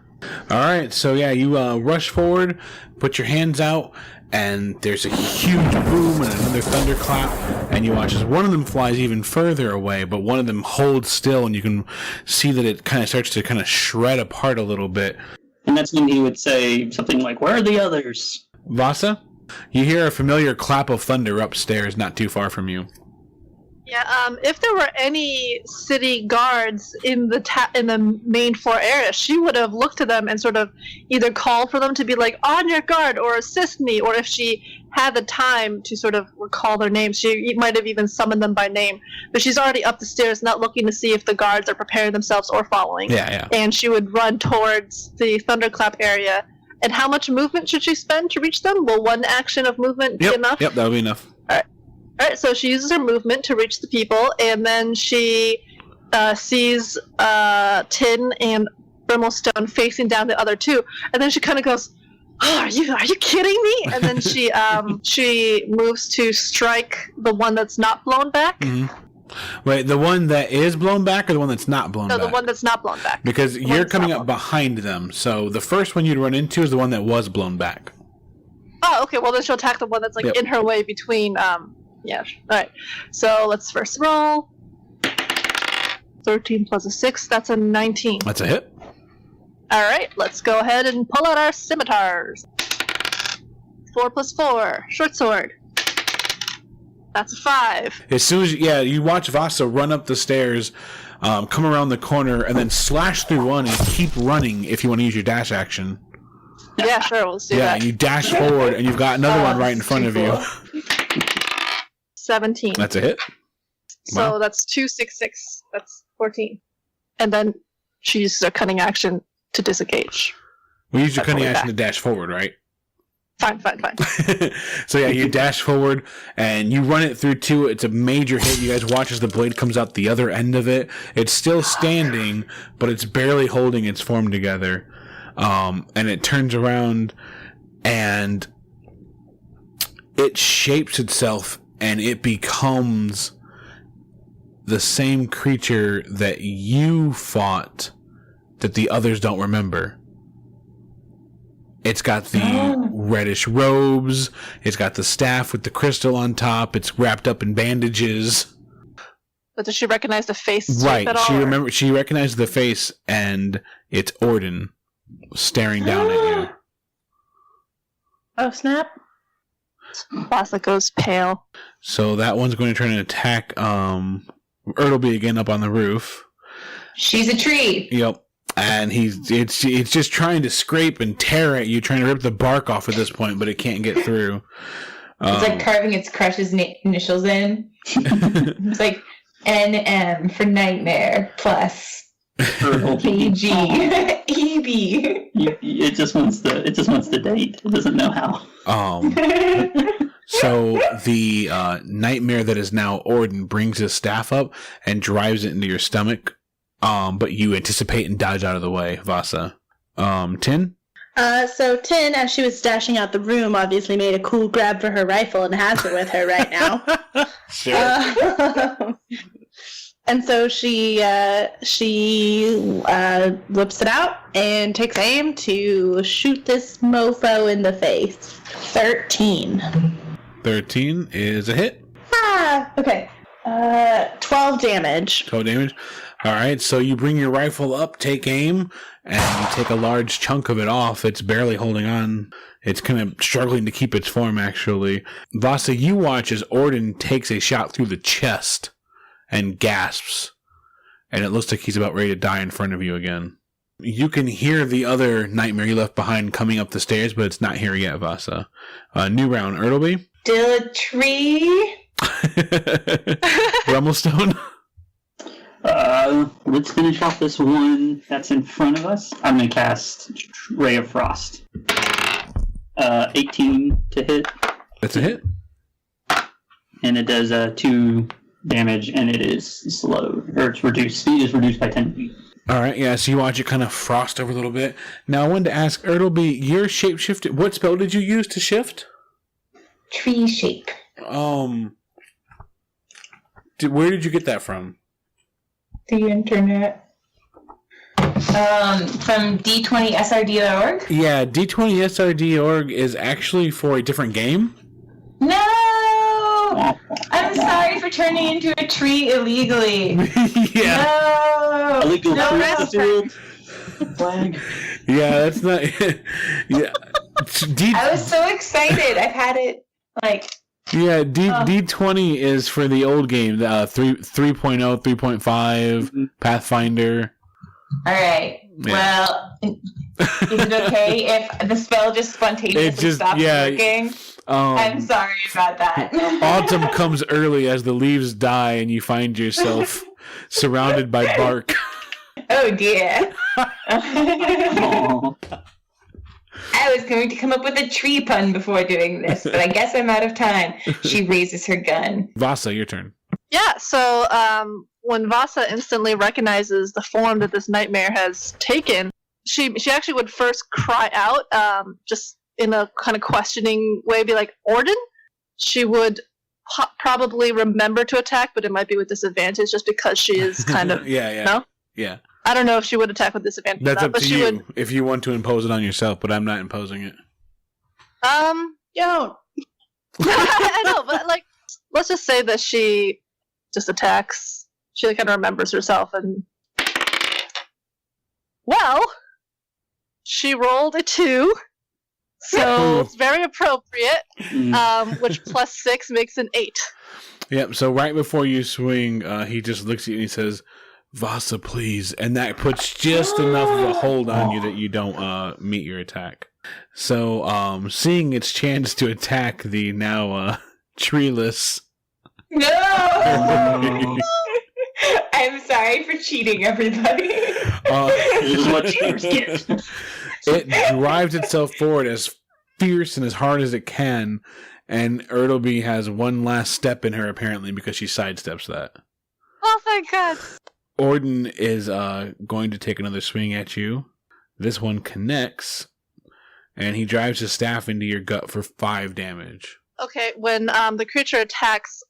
Speaker 1: Alright, so yeah, you rush forward, put your hands out, and there's a huge boom and another thunderclap, and you watch as one of them flies even further away, but one of them holds still, and you can see that it kind of starts to kind of shred apart a little bit.
Speaker 7: And that's when he would say something like, "Where are the others?"
Speaker 1: Vasa, you hear a familiar clap of thunder upstairs not too far from you.
Speaker 3: Yeah, if there were any city guards in the main floor area, she would have looked to them and sort of either called for them to be like, on your guard, or assist me, or if she had the time to sort of recall their names, she might have even summoned them by name. But she's already up the stairs, not looking to see if the guards are preparing themselves or following.
Speaker 1: Yeah.
Speaker 3: And she would run towards the thunderclap area. And how much movement should she spend to reach them? Will one action of movement be enough?
Speaker 1: Yep, that'll be enough.
Speaker 3: All right, so she uses her movement to reach the people, and then she sees Tin and Brimstone facing down the other two, and then she kind of goes, "Oh, are you kidding me?" And then she she moves to strike the one that's not blown back.
Speaker 1: Mm-hmm. Wait, the one that is blown back, or the one that's not blown back?
Speaker 3: No, the one that's not blown back.
Speaker 1: Because you're coming up behind them, so the first one you'd run into is the one that was blown back.
Speaker 3: Oh, okay. Well, then she'll attack the one that's in her way between. Yeah. All right. So let's first roll. 13 plus a 6. That's a 19.
Speaker 1: That's a hit.
Speaker 3: All right. Let's go ahead and pull out our scimitars. 4 plus 4. Short sword. That's a 5.
Speaker 1: As soon as you watch Vasa run up the stairs, come around the corner, and then slash through one and keep running if you want to use your dash action.
Speaker 3: Yeah, sure. We'll do that.
Speaker 1: Yeah, and you dash forward, and you've got another one right in front of you.
Speaker 3: 17.
Speaker 1: That's a hit.
Speaker 3: So
Speaker 1: Wow.
Speaker 3: that's 2, 6, 6. That's 14. And then she uses a cunning action to disengage.
Speaker 1: We use your
Speaker 3: That's
Speaker 1: cunning
Speaker 3: all
Speaker 1: action
Speaker 3: back.
Speaker 1: to dash forward, right?
Speaker 3: Fine.
Speaker 1: So yeah, you dash forward and you run it through 2. It's a major hit. You guys watch as the blade comes out the other end of it. It's still standing, but it's barely holding its form together. And it turns around and it shapes itself and it becomes the same creature that you fought that the others don't remember. It's got the reddish robes. It's got the staff with the crystal on top. It's wrapped up in bandages.
Speaker 3: But does she recognize the face
Speaker 1: Right.
Speaker 3: at all?
Speaker 1: She recognized the face, and it's Orden staring down at you.
Speaker 2: Oh, snap.
Speaker 3: Vasa goes pale.
Speaker 1: So that one's going to try and attack Ertleby again up on the roof.
Speaker 6: She's a tree.
Speaker 1: Yep. And it's just trying to scrape and tear at you, trying to rip the bark off at this point, but it can't get through.
Speaker 6: It's like carving its crush's initials in. It's like NM for nightmare plus PG EB.
Speaker 7: It just wants the date. It doesn't know how.
Speaker 1: So the nightmare that is now Orden brings his staff up and drives it into your stomach. But you anticipate and dodge out of the way, Vasa. Tin?
Speaker 2: So Tin, as she was dashing out the room, obviously made a cool grab for her rifle and has it with her right now.
Speaker 1: Sure.
Speaker 2: And so she whips it out and takes aim to shoot this mofo in the face. 13.
Speaker 1: 13 is a hit.
Speaker 2: Okay. 12 damage.
Speaker 1: 12 damage. All right, so you bring your rifle up, take aim, and you take a large chunk of it off. It's barely holding on. It's kind of struggling to keep its form, actually. Vasa, you watch as Orden takes a shot through the chest and gasps. And it looks like he's about ready to die in front of you again. You can hear the other nightmare you left behind coming up the stairs, but it's not here yet, Vasa. New round, Ertleby?
Speaker 6: Still a tree?
Speaker 1: Rumblestone?
Speaker 7: Let's finish off this one that's in front of us. I'm going to cast Ray of Frost. 18 to hit.
Speaker 1: That's a hit.
Speaker 7: And it does 2 damage, and it is slowed. Or it's reduced. Speed is reduced by 10 feet.
Speaker 1: All right, yeah, so you watch it kind of frost over a little bit. Now, I wanted to ask, Ertleby, your shapeshifted, what spell did you use to shift?
Speaker 6: Tree shape.
Speaker 1: Where did you get that from?
Speaker 6: The internet. From D20SRD.org?
Speaker 1: Yeah, D20SRD.org is actually for a different game.
Speaker 6: No! I'm sorry for turning into a tree illegally.
Speaker 1: Yeah.
Speaker 6: No!
Speaker 7: Illegal
Speaker 6: No
Speaker 7: tree
Speaker 6: restaurant.
Speaker 7: flag.
Speaker 1: Yeah, that's not... yeah.
Speaker 6: I was so excited. I've had it, like...
Speaker 1: Yeah, D20 is for the old game, 3.0, 3.5, Pathfinder.
Speaker 6: Alright.
Speaker 1: Yeah.
Speaker 6: Well, is it okay if the spell just spontaneously stops working? I'm sorry about that.
Speaker 1: Autumn comes early as the leaves die and you find yourself surrounded by bark.
Speaker 6: Oh dear.
Speaker 7: Aw.
Speaker 6: I was going to come up with a tree pun before doing this, but I guess I'm out of time. She raises her gun.
Speaker 1: Vasa, your turn.
Speaker 3: Yeah, so when Vasa instantly recognizes the form that this nightmare has taken, she actually would first cry out, just in a kind of questioning way, be like, Orden? She would probably remember to attack, but it might be with disadvantage just because she is kind of...
Speaker 1: Yeah.
Speaker 3: No?
Speaker 1: Yeah.
Speaker 3: I don't know if she would attack with disadvantage.
Speaker 1: That's
Speaker 3: or
Speaker 1: up
Speaker 3: not, but
Speaker 1: to
Speaker 3: she
Speaker 1: you
Speaker 3: would.
Speaker 1: if you want to impose it on yourself, but I'm not imposing it.
Speaker 2: Don't.
Speaker 3: I know, but like, let's just say that she just attacks. She kind of remembers herself, and well, she rolled a 2, so it's very appropriate. Which plus 6 makes an 8.
Speaker 1: Yep, so right before you swing, he just looks at you and he says, Vasa, please. And that puts just enough of a hold on you that you don't meet your attack. So, seeing its chance to attack the now treeless...
Speaker 6: No! I'm sorry for cheating, everybody.
Speaker 7: This is what cheaters get.
Speaker 1: It drives itself forward as fierce and as hard as it can, and Ertleby has one last step in her, apparently, because she sidesteps that.
Speaker 3: Oh, thank God.
Speaker 1: Orden is going to take another swing at you. This one connects, and he drives his staff into your gut for 5 damage.
Speaker 3: Okay, when the creature attacks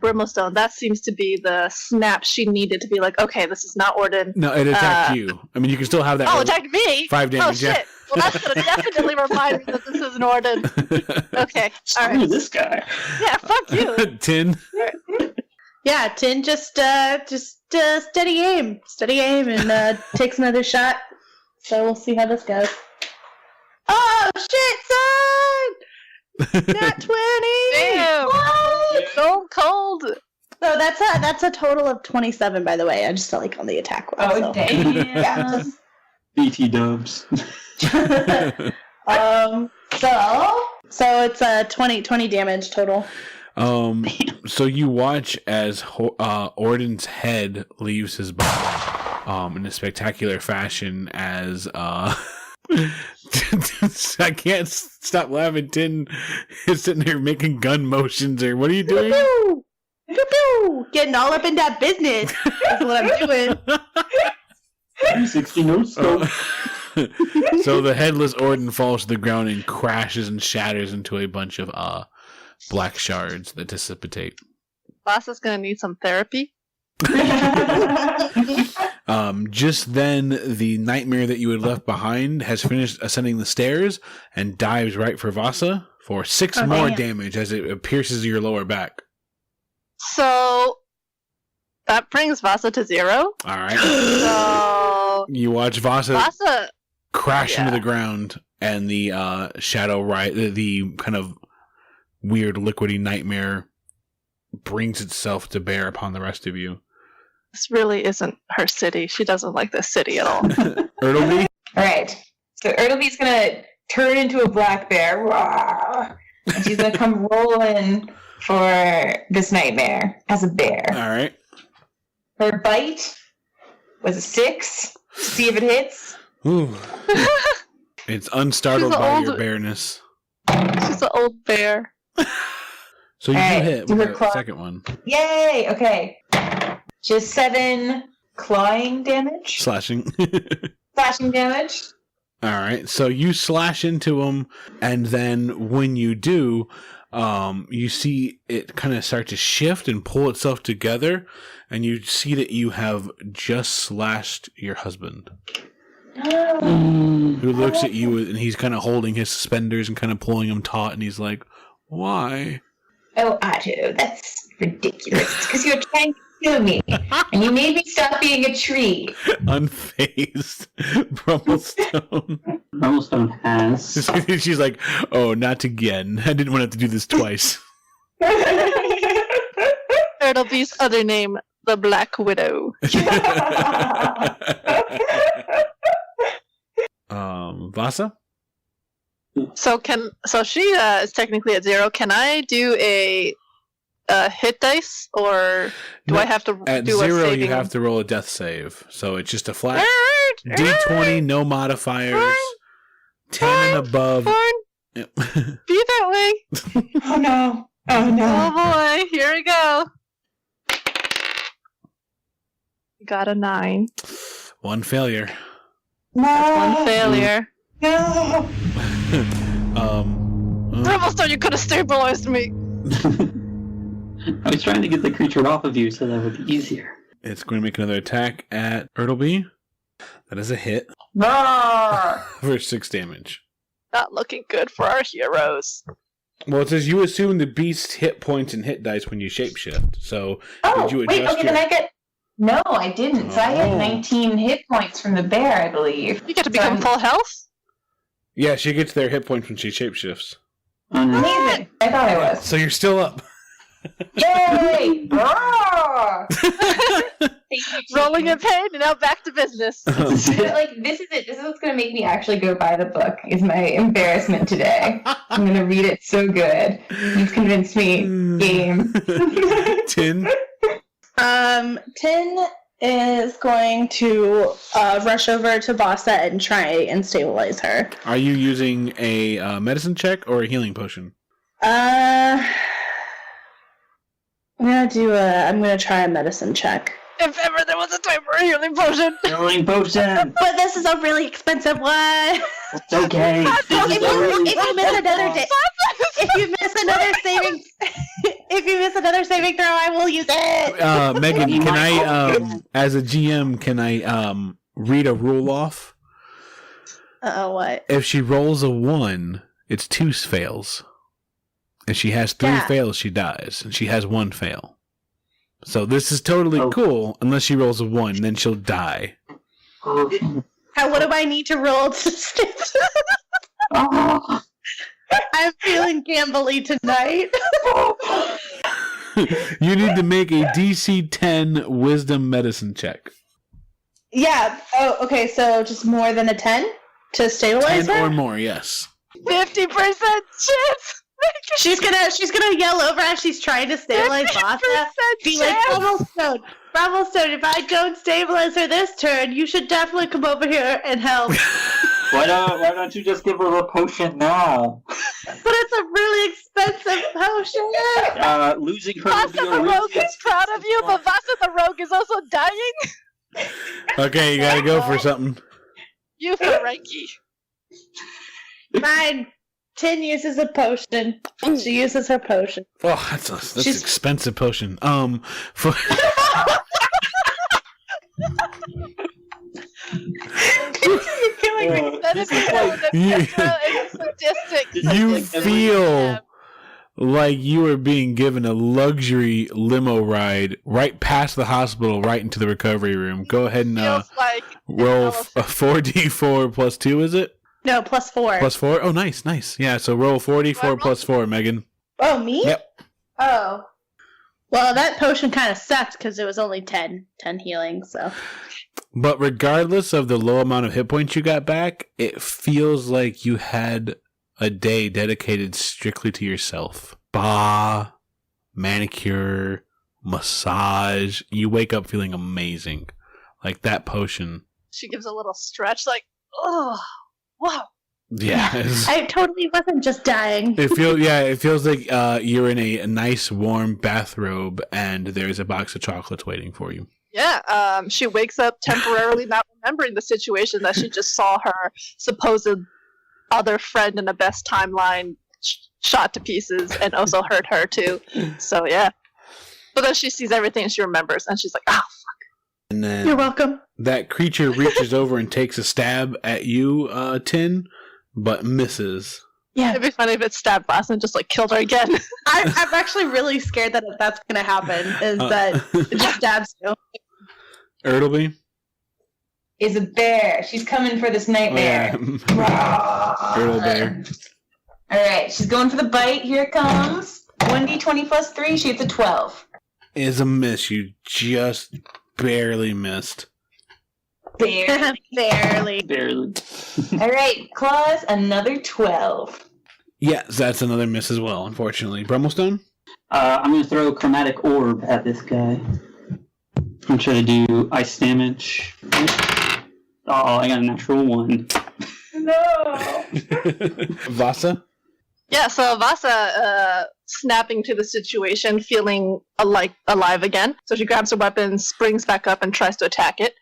Speaker 3: Brimstone, that seems to be the snap she needed to be like, okay, this is not Orden.
Speaker 1: No, it attacked you. I mean, you can still have that.
Speaker 3: Oh, it attacked me?
Speaker 1: 5 damage.
Speaker 3: Oh, shit. Well, that's going to definitely remind me that this isn't Orden. Okay, all
Speaker 7: Screw
Speaker 3: right.
Speaker 7: this guy.
Speaker 3: Yeah, fuck you.
Speaker 1: Tin.
Speaker 2: Yeah, Tin just steady aim, and takes another shot. So we'll see how this goes. Oh shit, son! Nat 20.
Speaker 3: Damn.
Speaker 2: What?
Speaker 3: So cold.
Speaker 2: So that's a total of 27, by the way. I just felt like on the attack roll.
Speaker 6: Oh,
Speaker 2: so.
Speaker 6: damn.
Speaker 2: Yeah. Just,
Speaker 7: BT dubs.
Speaker 2: so it's 20 damage total.
Speaker 1: So you watch as Orden's head leaves his body, in a spectacular fashion. As I can't stop laughing. Tin is sitting there making gun motions. Or what are you doing?
Speaker 2: Pew, pew, pew. Getting all up in that business. That's what I'm doing.
Speaker 7: 360 no scope.
Speaker 1: So the headless Orden falls to the ground and crashes and shatters into a bunch of black shards that dissipate.
Speaker 3: Boss is going to need some therapy.
Speaker 1: Just then, the nightmare that you had left behind has finished ascending the stairs and dives right for Vasa for 6 more damage as it pierces your lower back.
Speaker 3: So that brings Vasa to 0.
Speaker 1: All right.
Speaker 3: So
Speaker 1: You watch Vasa crash into
Speaker 3: Yeah.
Speaker 1: the ground, and the shadow the kind of weird liquidy nightmare brings itself to bear upon the rest of you.
Speaker 3: this really isn't her city. She doesn't like this city at all.
Speaker 1: Ertleby?
Speaker 6: Alright. So Ertleby's gonna turn into a black bear. Rawr, and she's gonna come rolling for this nightmare as a bear.
Speaker 1: All right.
Speaker 6: Her bite was a 6. See if it hits.
Speaker 1: Ooh. It's unstartled
Speaker 3: She's
Speaker 1: by
Speaker 3: old.
Speaker 1: your bareness.
Speaker 3: She's an old bear.
Speaker 1: So you
Speaker 6: Alright,
Speaker 1: hit
Speaker 6: do
Speaker 1: with
Speaker 6: her
Speaker 1: the
Speaker 6: claw.
Speaker 1: second one.
Speaker 6: Yay! Okay. Just 7 clawing damage.
Speaker 1: Slashing.
Speaker 6: Slashing damage.
Speaker 1: All right. So you slash into him, and then when you do, you see it kind of start to shift and pull itself together, and you see that you have just slashed your husband, who looks at you, and he's kind of holding his suspenders and kind of pulling him taut, and he's like, "Why?"
Speaker 6: Oh, Otto, that's ridiculous. It's because you're trying to kill me, and you made me stop being a tree.
Speaker 1: Unfazed, Brummelstone.
Speaker 7: Brummelstone has.
Speaker 1: She's like, "Oh, not again! I didn't want to have to do this twice."
Speaker 3: Ertleby's other name, the Black Widow.
Speaker 1: Vasa?
Speaker 3: So she is technically at 0. Can I do a hit dice, or do
Speaker 1: No,
Speaker 3: I have to
Speaker 1: At
Speaker 3: do
Speaker 1: 0,
Speaker 3: a saving?
Speaker 1: you have to roll a death save. So it's just a flat D20, no modifiers, 10 and above.
Speaker 3: Fine,
Speaker 1: Yep.
Speaker 3: be that way.
Speaker 6: Oh no. Oh no.
Speaker 3: Oh boy, here we go. Got a 9.
Speaker 1: One failure.
Speaker 3: One failure.
Speaker 6: No.
Speaker 3: Brummelstone, you could have stabilized me.
Speaker 7: I was trying to get the creature off of you so that would be easier.
Speaker 1: It's going to make another attack at Ertleby. That is a hit
Speaker 6: Roar.
Speaker 1: for 6 damage.
Speaker 3: Not looking good for our heroes.
Speaker 1: Well, it says you assume the beast's hit points and hit dice when you shapeshift. So,
Speaker 6: Oh,
Speaker 1: did you
Speaker 6: wait,
Speaker 1: adjust
Speaker 6: okay,
Speaker 1: your...
Speaker 6: then I get... No, I didn't. So I
Speaker 1: Oh.
Speaker 6: had 19 hit points from the bear, I believe.
Speaker 3: You get to become full health?
Speaker 1: Yeah, she gets their hit points when she shapeshifts.
Speaker 6: Amazing. I thought I was.
Speaker 1: So you're still up.
Speaker 6: Yay! Roar.
Speaker 3: Rolling in pain, and now back to business.
Speaker 6: But, like, this is it. This is what's going to make me actually go buy the book, is my embarrassment today. I'm going to read it so good. You've convinced me. Game.
Speaker 1: Tin?
Speaker 2: Tin is going to rush over to Vasa and try and stabilize her.
Speaker 1: Are you using a medicine check or a healing potion?
Speaker 2: I'm gonna try a medicine check.
Speaker 3: If ever there was a time for a healing potion.
Speaker 7: Healing potion.
Speaker 2: But this is a really expensive one.
Speaker 7: It's okay.
Speaker 2: If you miss another day, if you miss another saving throw, I will use it.
Speaker 1: Megan, can I, as a GM, can I read a rule off?
Speaker 2: What?
Speaker 1: If she rolls a 1, it's 2 fails. If she has 3 fails, she dies, and she has 1 fail. So this is totally cool, unless she rolls a 1, then she'll die.
Speaker 2: What do I need to roll to stay? I'm feeling gambly tonight.
Speaker 1: You need to make a DC 10 Wisdom Medicine check.
Speaker 2: Yeah. Oh, okay. So just more than a 10 to stabilize
Speaker 1: 10
Speaker 2: her?
Speaker 1: or more, yes.
Speaker 3: 50% chance.
Speaker 2: She's gonna yell over as she's trying to stabilize Vasa. Be like, Bravo Stone, if I don't stabilize her this turn, you should definitely come over here and help.
Speaker 7: Why don't you just give her a potion now?
Speaker 2: But it's a really expensive potion.
Speaker 7: Losing her
Speaker 3: Vasa
Speaker 7: would be a
Speaker 3: the
Speaker 7: really
Speaker 3: Rogue is proud of you, but Vasa the Rogue is also dying.
Speaker 1: Okay, you gotta go for something.
Speaker 3: You Ferengi.
Speaker 2: Fine. 10 uses a potion. She uses her potion.
Speaker 1: Oh, that's an expensive potion. For
Speaker 2: You're killing me.
Speaker 3: That is sadistic.
Speaker 1: you feel like you are being given a luxury limo ride right past the hospital, right into the recovery room. Go ahead and
Speaker 3: Feels like
Speaker 1: roll a 4d4 plus 2, is it?
Speaker 2: No, plus 4.
Speaker 1: Plus 4? Oh, nice. Yeah, so roll 4d4 plus 4, Megan.
Speaker 2: Oh, me?
Speaker 1: Yep.
Speaker 2: Oh. Well, that potion kind of sucked because it was only 10 healing, so.
Speaker 1: But regardless of the low amount of hit points you got back, it feels like you had a day dedicated strictly to yourself. Spa, manicure, massage. You wake up feeling amazing. Like that potion.
Speaker 3: she gives a little stretch, like, oh, wow.
Speaker 1: Yeah.
Speaker 2: I totally wasn't just dying.
Speaker 1: It feels like you're in a nice warm bathrobe and there's a box of chocolates waiting for you.
Speaker 3: Yeah, she wakes up temporarily not remembering the situation that she just saw her supposed other friend in the best timeline shot to pieces and also hurt her too. So yeah. But then she sees everything she remembers and she's like, ah, fuck.
Speaker 1: And then
Speaker 2: You're welcome.
Speaker 1: that creature reaches over and takes a stab at you, Tin, but misses.
Speaker 2: Yeah.
Speaker 3: It'd be funny if it stabbed Boss and just like killed her again.
Speaker 2: I'm actually really scared that if that's going to happen, is that it just stabs you.
Speaker 1: Ertleby?
Speaker 6: Is a bear. She's coming for this nightmare.
Speaker 1: Ertle bear.
Speaker 6: Alright, she's going for the bite. Here it comes. 1d20 plus 3. She hits a 12.
Speaker 1: Is a miss. You just barely missed.
Speaker 6: Barely.
Speaker 2: Barely.
Speaker 6: Alright, claws, another 12.
Speaker 1: Yes, that's another miss as well, unfortunately. Brummelstone?
Speaker 7: I'm going to throw a chromatic orb at this guy. I'm trying to do ice damage. Oh, I got a natural 1.
Speaker 6: No!
Speaker 1: Vasa?
Speaker 3: Yeah, so Vasa, snapping to the situation, feeling alive again. So she grabs her weapon, springs back up, and tries to attack it.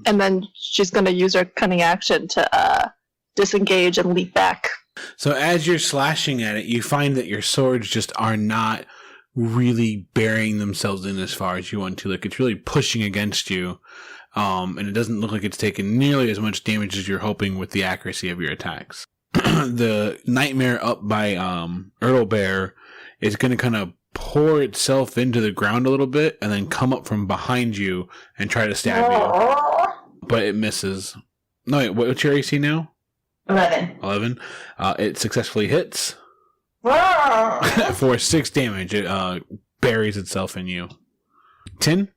Speaker 3: And then she's going to use her cunning action to disengage and leap back.
Speaker 1: So as you're slashing at it, you find that your swords just are not really burying themselves in as far as you want to. Like, it's really pushing against you. And it doesn't look like it's taken nearly as much damage as you're hoping with the accuracy of your attacks. The nightmare up by Ertlebear is going to kind of pour itself into the ground a little bit and then come up from behind you and try to stab you. But it misses. No, wait, what's your AC now?
Speaker 6: 11.
Speaker 1: 11. It successfully hits. For 6 damage, it buries itself in you. Tin?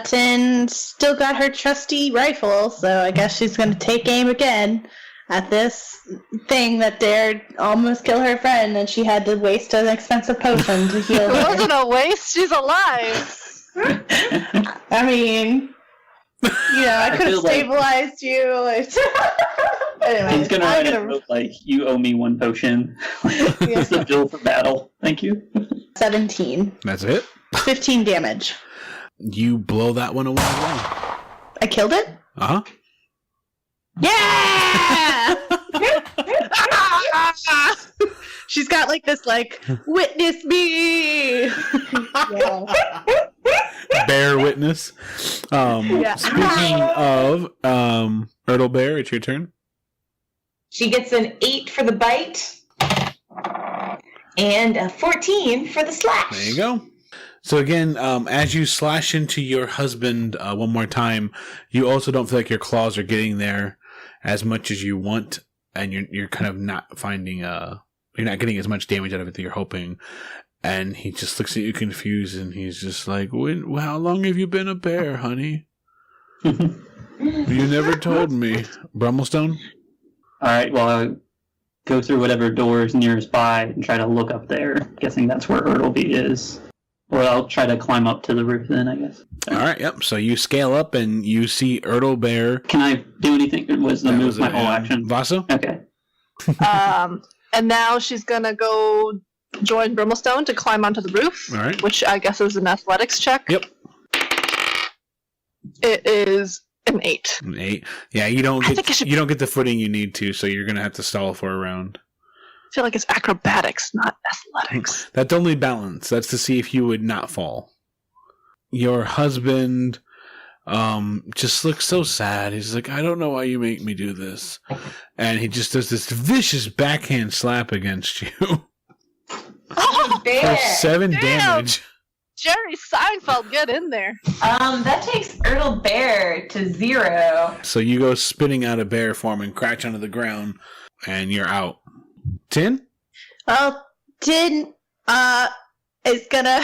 Speaker 2: Tin still got her trusty rifle, so I guess she's going to take aim again at this thing that dared almost kill her friend, and she had to waste an expensive potion to heal
Speaker 3: It
Speaker 2: her.
Speaker 3: wasn't a waste, she's alive!
Speaker 2: I mean, I could have
Speaker 7: feel like-
Speaker 2: stabilized you. Anyway,
Speaker 7: He's gonna write like, you owe me 1 potion. It's the bill for battle. Thank you.
Speaker 2: 17.
Speaker 1: That's it?
Speaker 2: 15 damage.
Speaker 1: You blow that one away as well.
Speaker 2: I killed it?
Speaker 1: Uh-huh.
Speaker 2: Yeah! She's got like this, like, witness me!
Speaker 1: Bear witness.
Speaker 2: Yeah.
Speaker 1: Speaking of Erdle Bear, it's your turn.
Speaker 6: She gets an 8 for the bite and a 14 for the slash.
Speaker 1: There you go. So again, as you slash into your husband one more time, you also don't feel like your claws are getting there as much as you want, and you're kind of not finding you're not getting as much damage out of it that you're hoping. And he just looks at you confused, and he's just like, how long have you been a bear, honey? You never told me. Brummelstone?
Speaker 7: Alright, well, I'll go through whatever door is nearest by and try to look up there, guessing that's where Erdleby is. Or I'll try to climb up to the roof then, I guess.
Speaker 1: Alright, yep. So you scale up, and you see Erdle Bear.
Speaker 7: Can I do anything? Or was the move my whole action?
Speaker 1: Vasa?
Speaker 7: Okay.
Speaker 3: And now she's gonna go join Brimstone to climb onto the roof,
Speaker 1: All right.
Speaker 3: which I guess is an athletics check.
Speaker 1: Yep.
Speaker 3: It is an 8.
Speaker 1: An 8. Yeah, you don't get the footing you need to, so you're gonna have to stall for a round.
Speaker 3: I feel like it's acrobatics, not athletics.
Speaker 1: That's only balance. That's to see if you would not fall. Your husband just looks so sad. He's like, I don't know why you make me do this. And he just does this vicious backhand slap against you.
Speaker 3: Oh,
Speaker 1: For 7
Speaker 3: damn.
Speaker 1: damage.
Speaker 3: Jerry Seinfeld, get in there.
Speaker 6: That takes Erdle Bear to 0.
Speaker 1: So you go spinning out of bear form and crash onto the ground, and you're out. Tin?
Speaker 2: Well, Tin is gonna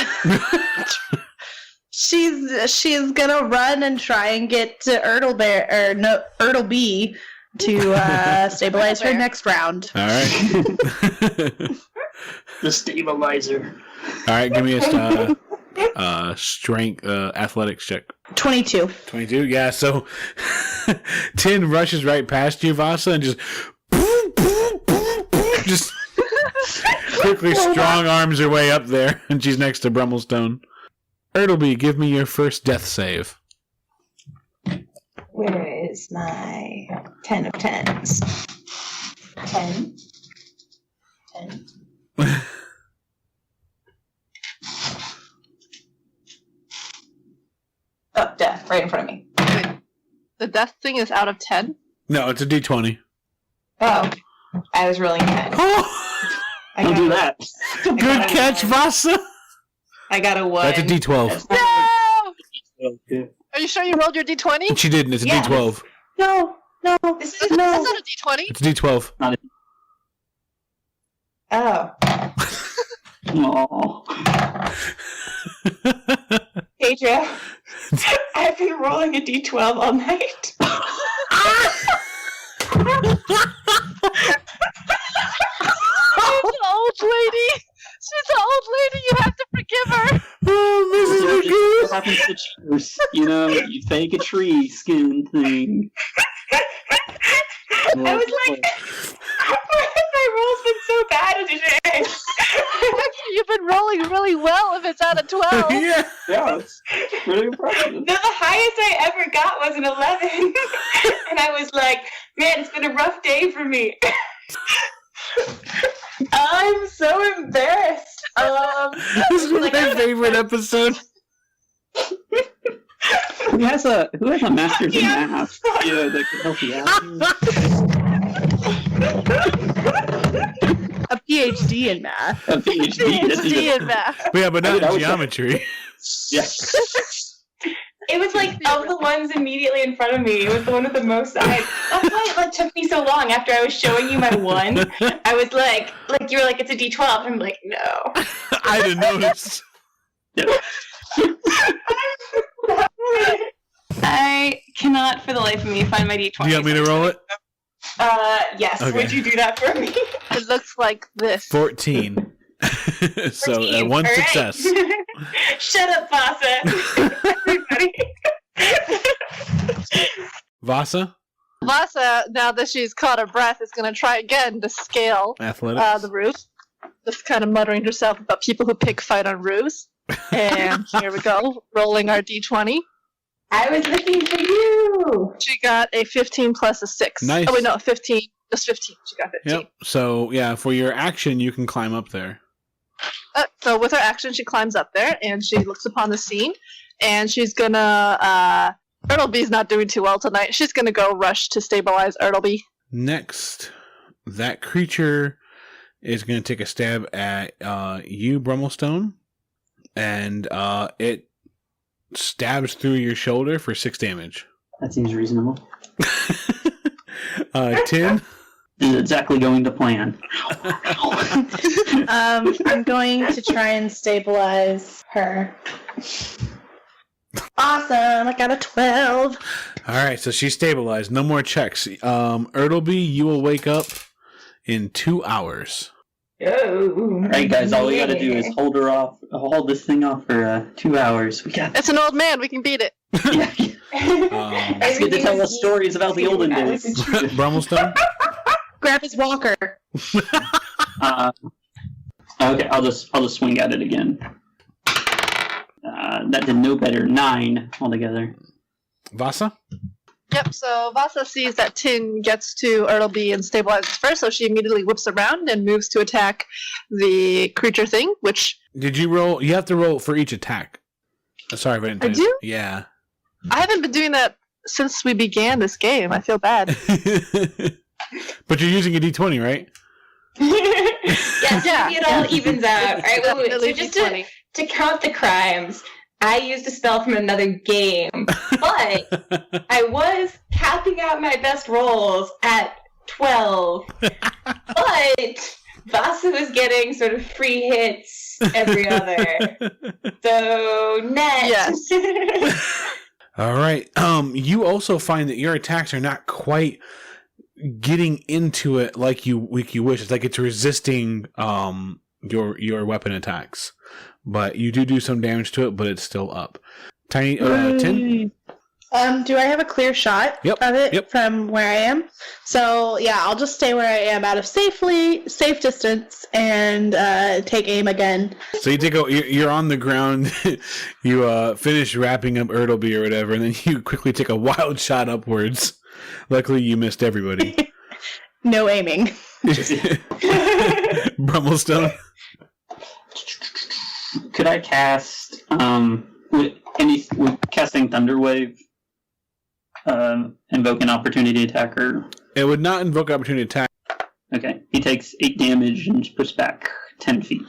Speaker 2: she's gonna run and try and get to Erdleby to stabilize her next round.
Speaker 1: All right.
Speaker 7: The stabilizer.
Speaker 1: All right, give me a strength athletics check.
Speaker 2: 22.
Speaker 1: 22, yeah. So Tin rushes right past you, Vasa, and just quickly strong arms her way up there, and she's next to Brummelstone. Erdleby, give me your first death save.
Speaker 6: Where is my 10 of 10s? 10. 10. Oh, death, right in front of me.
Speaker 3: The death thing is out of 10?
Speaker 1: No, it's a D20.
Speaker 6: Oh, I was rolling 10.
Speaker 7: Don't do that.
Speaker 1: Good catch, Vasa.
Speaker 6: I got a 1.
Speaker 1: That's a D12.
Speaker 3: No!
Speaker 7: Okay.
Speaker 3: Are you sure you rolled your d20?
Speaker 1: She didn't. It's a
Speaker 6: Yeah.
Speaker 1: D12.
Speaker 2: No.
Speaker 3: That's not a d20.
Speaker 1: It's a D12.
Speaker 6: Oh.
Speaker 7: Aww.
Speaker 6: Pedro, I've been rolling a d12 all night.
Speaker 3: She's an old lady. She's an old lady. You have to forgive her.
Speaker 1: Oh, Mrs. Magoo.
Speaker 7: What happens to cheaters? You know, you fake a tree skin thing.
Speaker 6: I was like, my roll's been so bad today.
Speaker 3: You've been rolling really well if it's out of 12.
Speaker 1: Yeah.
Speaker 7: Yeah, it's pretty impressive.
Speaker 6: The highest I ever got was an 11. And I was like, man, it's been a rough day for me. I'm so embarrassed.
Speaker 1: This is my favorite episode.
Speaker 7: Who has a master's in math? Yeah, that can help you out.
Speaker 2: A PhD in math.
Speaker 7: A PhD.
Speaker 3: PhD in math.
Speaker 1: Yeah, but not
Speaker 7: I
Speaker 1: in
Speaker 7: would-
Speaker 1: geometry.
Speaker 7: Yeah.
Speaker 6: It was like of the ones immediately in front of me, it was the one with the most eyes. That's why it like took me so long after I was showing you my 1. I was like you were like, it's a D12. I'm like, no.
Speaker 1: I didn't notice.
Speaker 6: I cannot for the life of me find my D20.
Speaker 1: Do you want me to roll it?
Speaker 6: Yes.
Speaker 1: Okay.
Speaker 6: Would you do that for me?
Speaker 3: It looks like this.
Speaker 1: 14. So
Speaker 6: 14.
Speaker 1: one
Speaker 6: All right.
Speaker 1: success.
Speaker 6: Shut up, Vasa. Everybody.
Speaker 1: Vasa?
Speaker 3: Vasa, now that she's caught her breath, is going to try again to scale
Speaker 1: Athletics.
Speaker 3: the roof. Just kind of muttering to herself about people who pick fight on roofs. And here we go, rolling our d20.
Speaker 6: I was looking for you.
Speaker 3: She got a 15 plus a 6.
Speaker 1: Nice.
Speaker 3: Oh, wait, no, 15. Just 15. She got 15.
Speaker 1: Yep. So, yeah, for your action, you can climb up there.
Speaker 3: So with her action, she climbs up there, and she looks upon the scene, and she's gonna, Ertleby's not doing too well tonight. She's gonna go rush to stabilize Ertleby.
Speaker 1: Next, that creature is going to take a stab at you, Brummelstone, and it stabs through your shoulder for 6 damage.
Speaker 7: That seems reasonable.
Speaker 1: Tin?
Speaker 7: This is exactly going to plan.
Speaker 2: I'm going to try and stabilize her. Awesome! I got a 12.
Speaker 1: Alright, so she's stabilized. No more checks. Ertleby, you will wake up in 2 hours.
Speaker 6: Oh.
Speaker 7: Alright, guys, all we gotta do is hold this thing off for 2 hours. We got
Speaker 3: It's an old man. We can beat it.
Speaker 7: yeah. It's good to tell us stories about the olden days.
Speaker 1: Brummelstone?
Speaker 2: Grab his walker.
Speaker 7: Okay, I'll just swing at it again. That did no better. 9 altogether.
Speaker 1: Vasa?
Speaker 3: Yep, so Vasa sees that Tin gets to Ertleby and stabilizes first, so she immediately whips around and moves to attack the creature thing, which...
Speaker 1: Did you roll? You have to roll for each attack. Sorry if I didn't
Speaker 3: I do?
Speaker 1: Yeah.
Speaker 3: I haven't been doing that since we began this game. I feel bad.
Speaker 6: But
Speaker 1: you're using a d20, right?
Speaker 6: Yes,
Speaker 3: Yeah.
Speaker 6: it all evens out. All right, wait. So
Speaker 3: Definitely
Speaker 6: just
Speaker 3: D20.
Speaker 6: to count the crimes, I used a spell from another game, but I was capping out my best rolls at 12. But Vasa was getting sort of free hits every other. So net.
Speaker 3: Yes.
Speaker 1: All right. You also find that your attacks are not quite getting into it like you wish. It's like it's resisting your weapon attacks, but you do some damage to it, but it's still up. Tiny Tin.
Speaker 2: Do I have a clear shot of it from where I am? So yeah, I'll just stay where I am out of safe distance and take aim again.
Speaker 1: So you're on the ground. You finish wrapping up Ertleby or whatever, and then you quickly take a wild shot upwards. Luckily, you missed everybody.
Speaker 2: No aiming.
Speaker 1: Brummelstone.
Speaker 7: Could I cast would casting Thunderwave invoke an opportunity attacker?
Speaker 1: It would not invoke opportunity attack.
Speaker 7: Okay, he takes 8 damage and puts back 10 feet.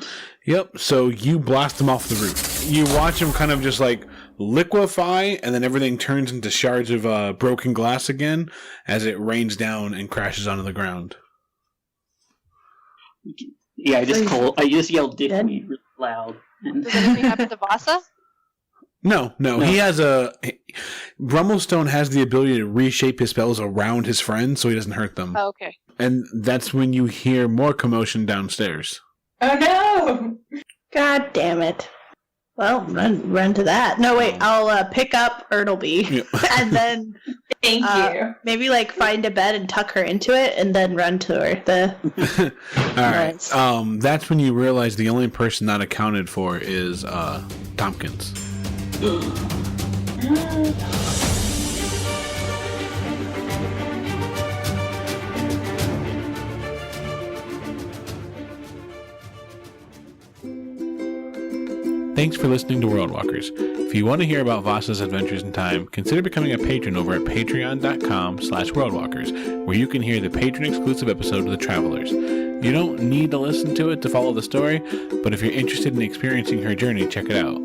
Speaker 1: Yep, so you blast him off the roof. You watch him kind of just like liquefy, and then everything turns into shards of broken glass again as it rains down and crashes onto the ground.
Speaker 7: Yeah, I just yelled "Dick me" really loud.
Speaker 3: Does anything happen to Vasa?
Speaker 1: No. He has Brummelstone has the ability to reshape his spells around his friends so he doesn't hurt them.
Speaker 3: Oh, okay.
Speaker 1: And that's when you hear more commotion downstairs.
Speaker 6: Oh no!
Speaker 2: God damn it. Well, run to that. No, wait, I'll pick up Ertleby and then
Speaker 6: Thank you.
Speaker 2: maybe like find a bed and tuck her into it and then run to her.
Speaker 1: All right. That's when you realize the only person not accounted for is Tompkins. Thanks for listening to World Walkers. If you want to hear about Vasa's adventures in time, consider becoming a patron over at patreon.com/worldwalkers, where you can hear the patron-exclusive episode of The Travelers. You don't need to listen to it to follow the story, but if you're interested in experiencing her journey, check it out.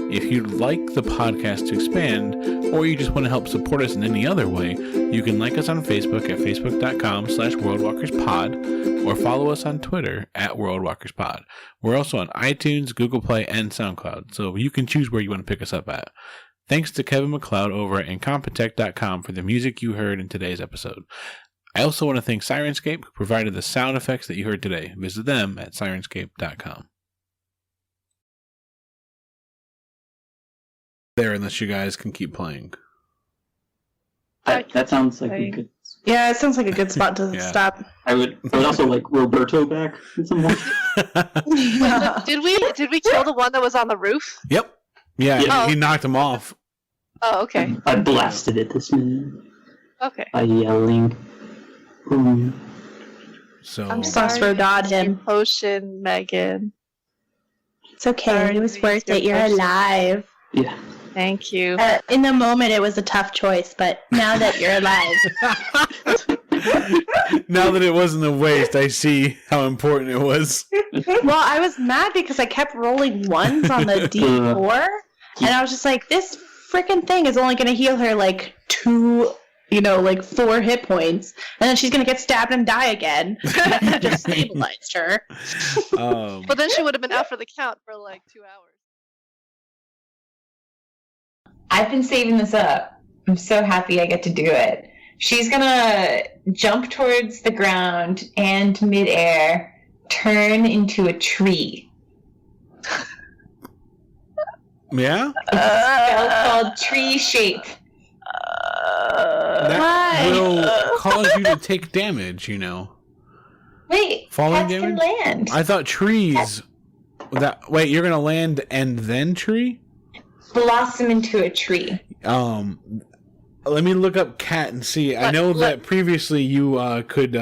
Speaker 1: If you'd like the podcast to expand, or you just want to help support us in any other way, you can like us on Facebook at facebook.com/worldwalkerspod, or follow us on Twitter at worldwalkerspod. We're also on iTunes, Google Play, and SoundCloud, so you can choose where you want to pick us up at. Thanks to Kevin MacLeod over at Incompetech.com for the music you heard in today's episode. I also want to thank Syrinscape, who provided the sound effects that you heard today. Visit them at Syrinscape.com. There, unless you guys can keep playing.
Speaker 7: That sounds like we could
Speaker 2: Yeah, it sounds like a good spot to
Speaker 1: Yeah.
Speaker 2: stop.
Speaker 7: I would also like Roberto back at some point.
Speaker 3: Did we kill the one that was on the roof?
Speaker 1: Yep. Yeah,
Speaker 3: Oh.
Speaker 1: he knocked him off.
Speaker 3: Oh, okay.
Speaker 7: I blasted at this man
Speaker 3: Okay.
Speaker 7: by yelling.
Speaker 1: So
Speaker 3: I'm
Speaker 2: Sauce
Speaker 3: sorry.
Speaker 2: Rodad him.
Speaker 3: Potion, Megan.
Speaker 2: It's okay.
Speaker 3: Sorry
Speaker 2: It was
Speaker 3: to
Speaker 2: worth
Speaker 3: use
Speaker 2: it.
Speaker 3: your
Speaker 2: You're
Speaker 3: potion.
Speaker 2: alive.
Speaker 7: Yeah.
Speaker 3: Thank you.
Speaker 2: In the moment, it was a tough choice, but now that you're alive,
Speaker 1: now that it wasn't a waste, I see how important it was.
Speaker 2: well, I was mad because I kept rolling ones on the D4, and I was just like, this freaking thing is only going to heal her like 4 hit points, and then she's going to get stabbed and die again. I just stabilized her.
Speaker 3: But then she would have been out for the count for like 2 hours.
Speaker 6: I've been saving this up. I'm so happy I get to do it. She's gonna jump towards the ground and midair turn into a tree.
Speaker 1: Yeah?
Speaker 6: Spell called Tree Shape.
Speaker 1: That will cause you to take damage,
Speaker 6: Wait,
Speaker 1: Falling
Speaker 6: cats can
Speaker 1: damage?
Speaker 6: land.
Speaker 1: I thought trees... Wait, you're going to land and then tree?
Speaker 6: Blossom into a tree.
Speaker 1: Let me look up cat and see. I know that previously you could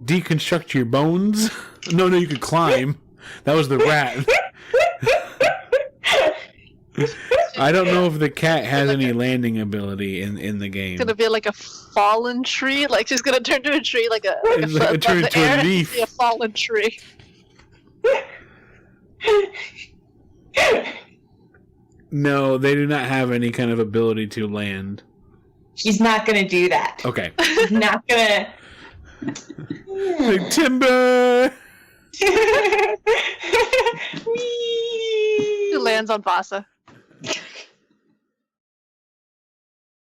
Speaker 1: deconstruct your bones. No, you could climb. That was the rat. I don't know if the cat has any landing ability in the game.
Speaker 3: It's gonna be like a fallen tree. Like she's gonna turn to a tree, like a
Speaker 1: turn into a leaf.
Speaker 3: Be a fallen tree.
Speaker 1: No, they do not have any kind of ability to land.
Speaker 6: She's not gonna do that.
Speaker 1: Okay.
Speaker 6: She's not gonna.
Speaker 1: Like, timber!
Speaker 3: Who lands on Vasa?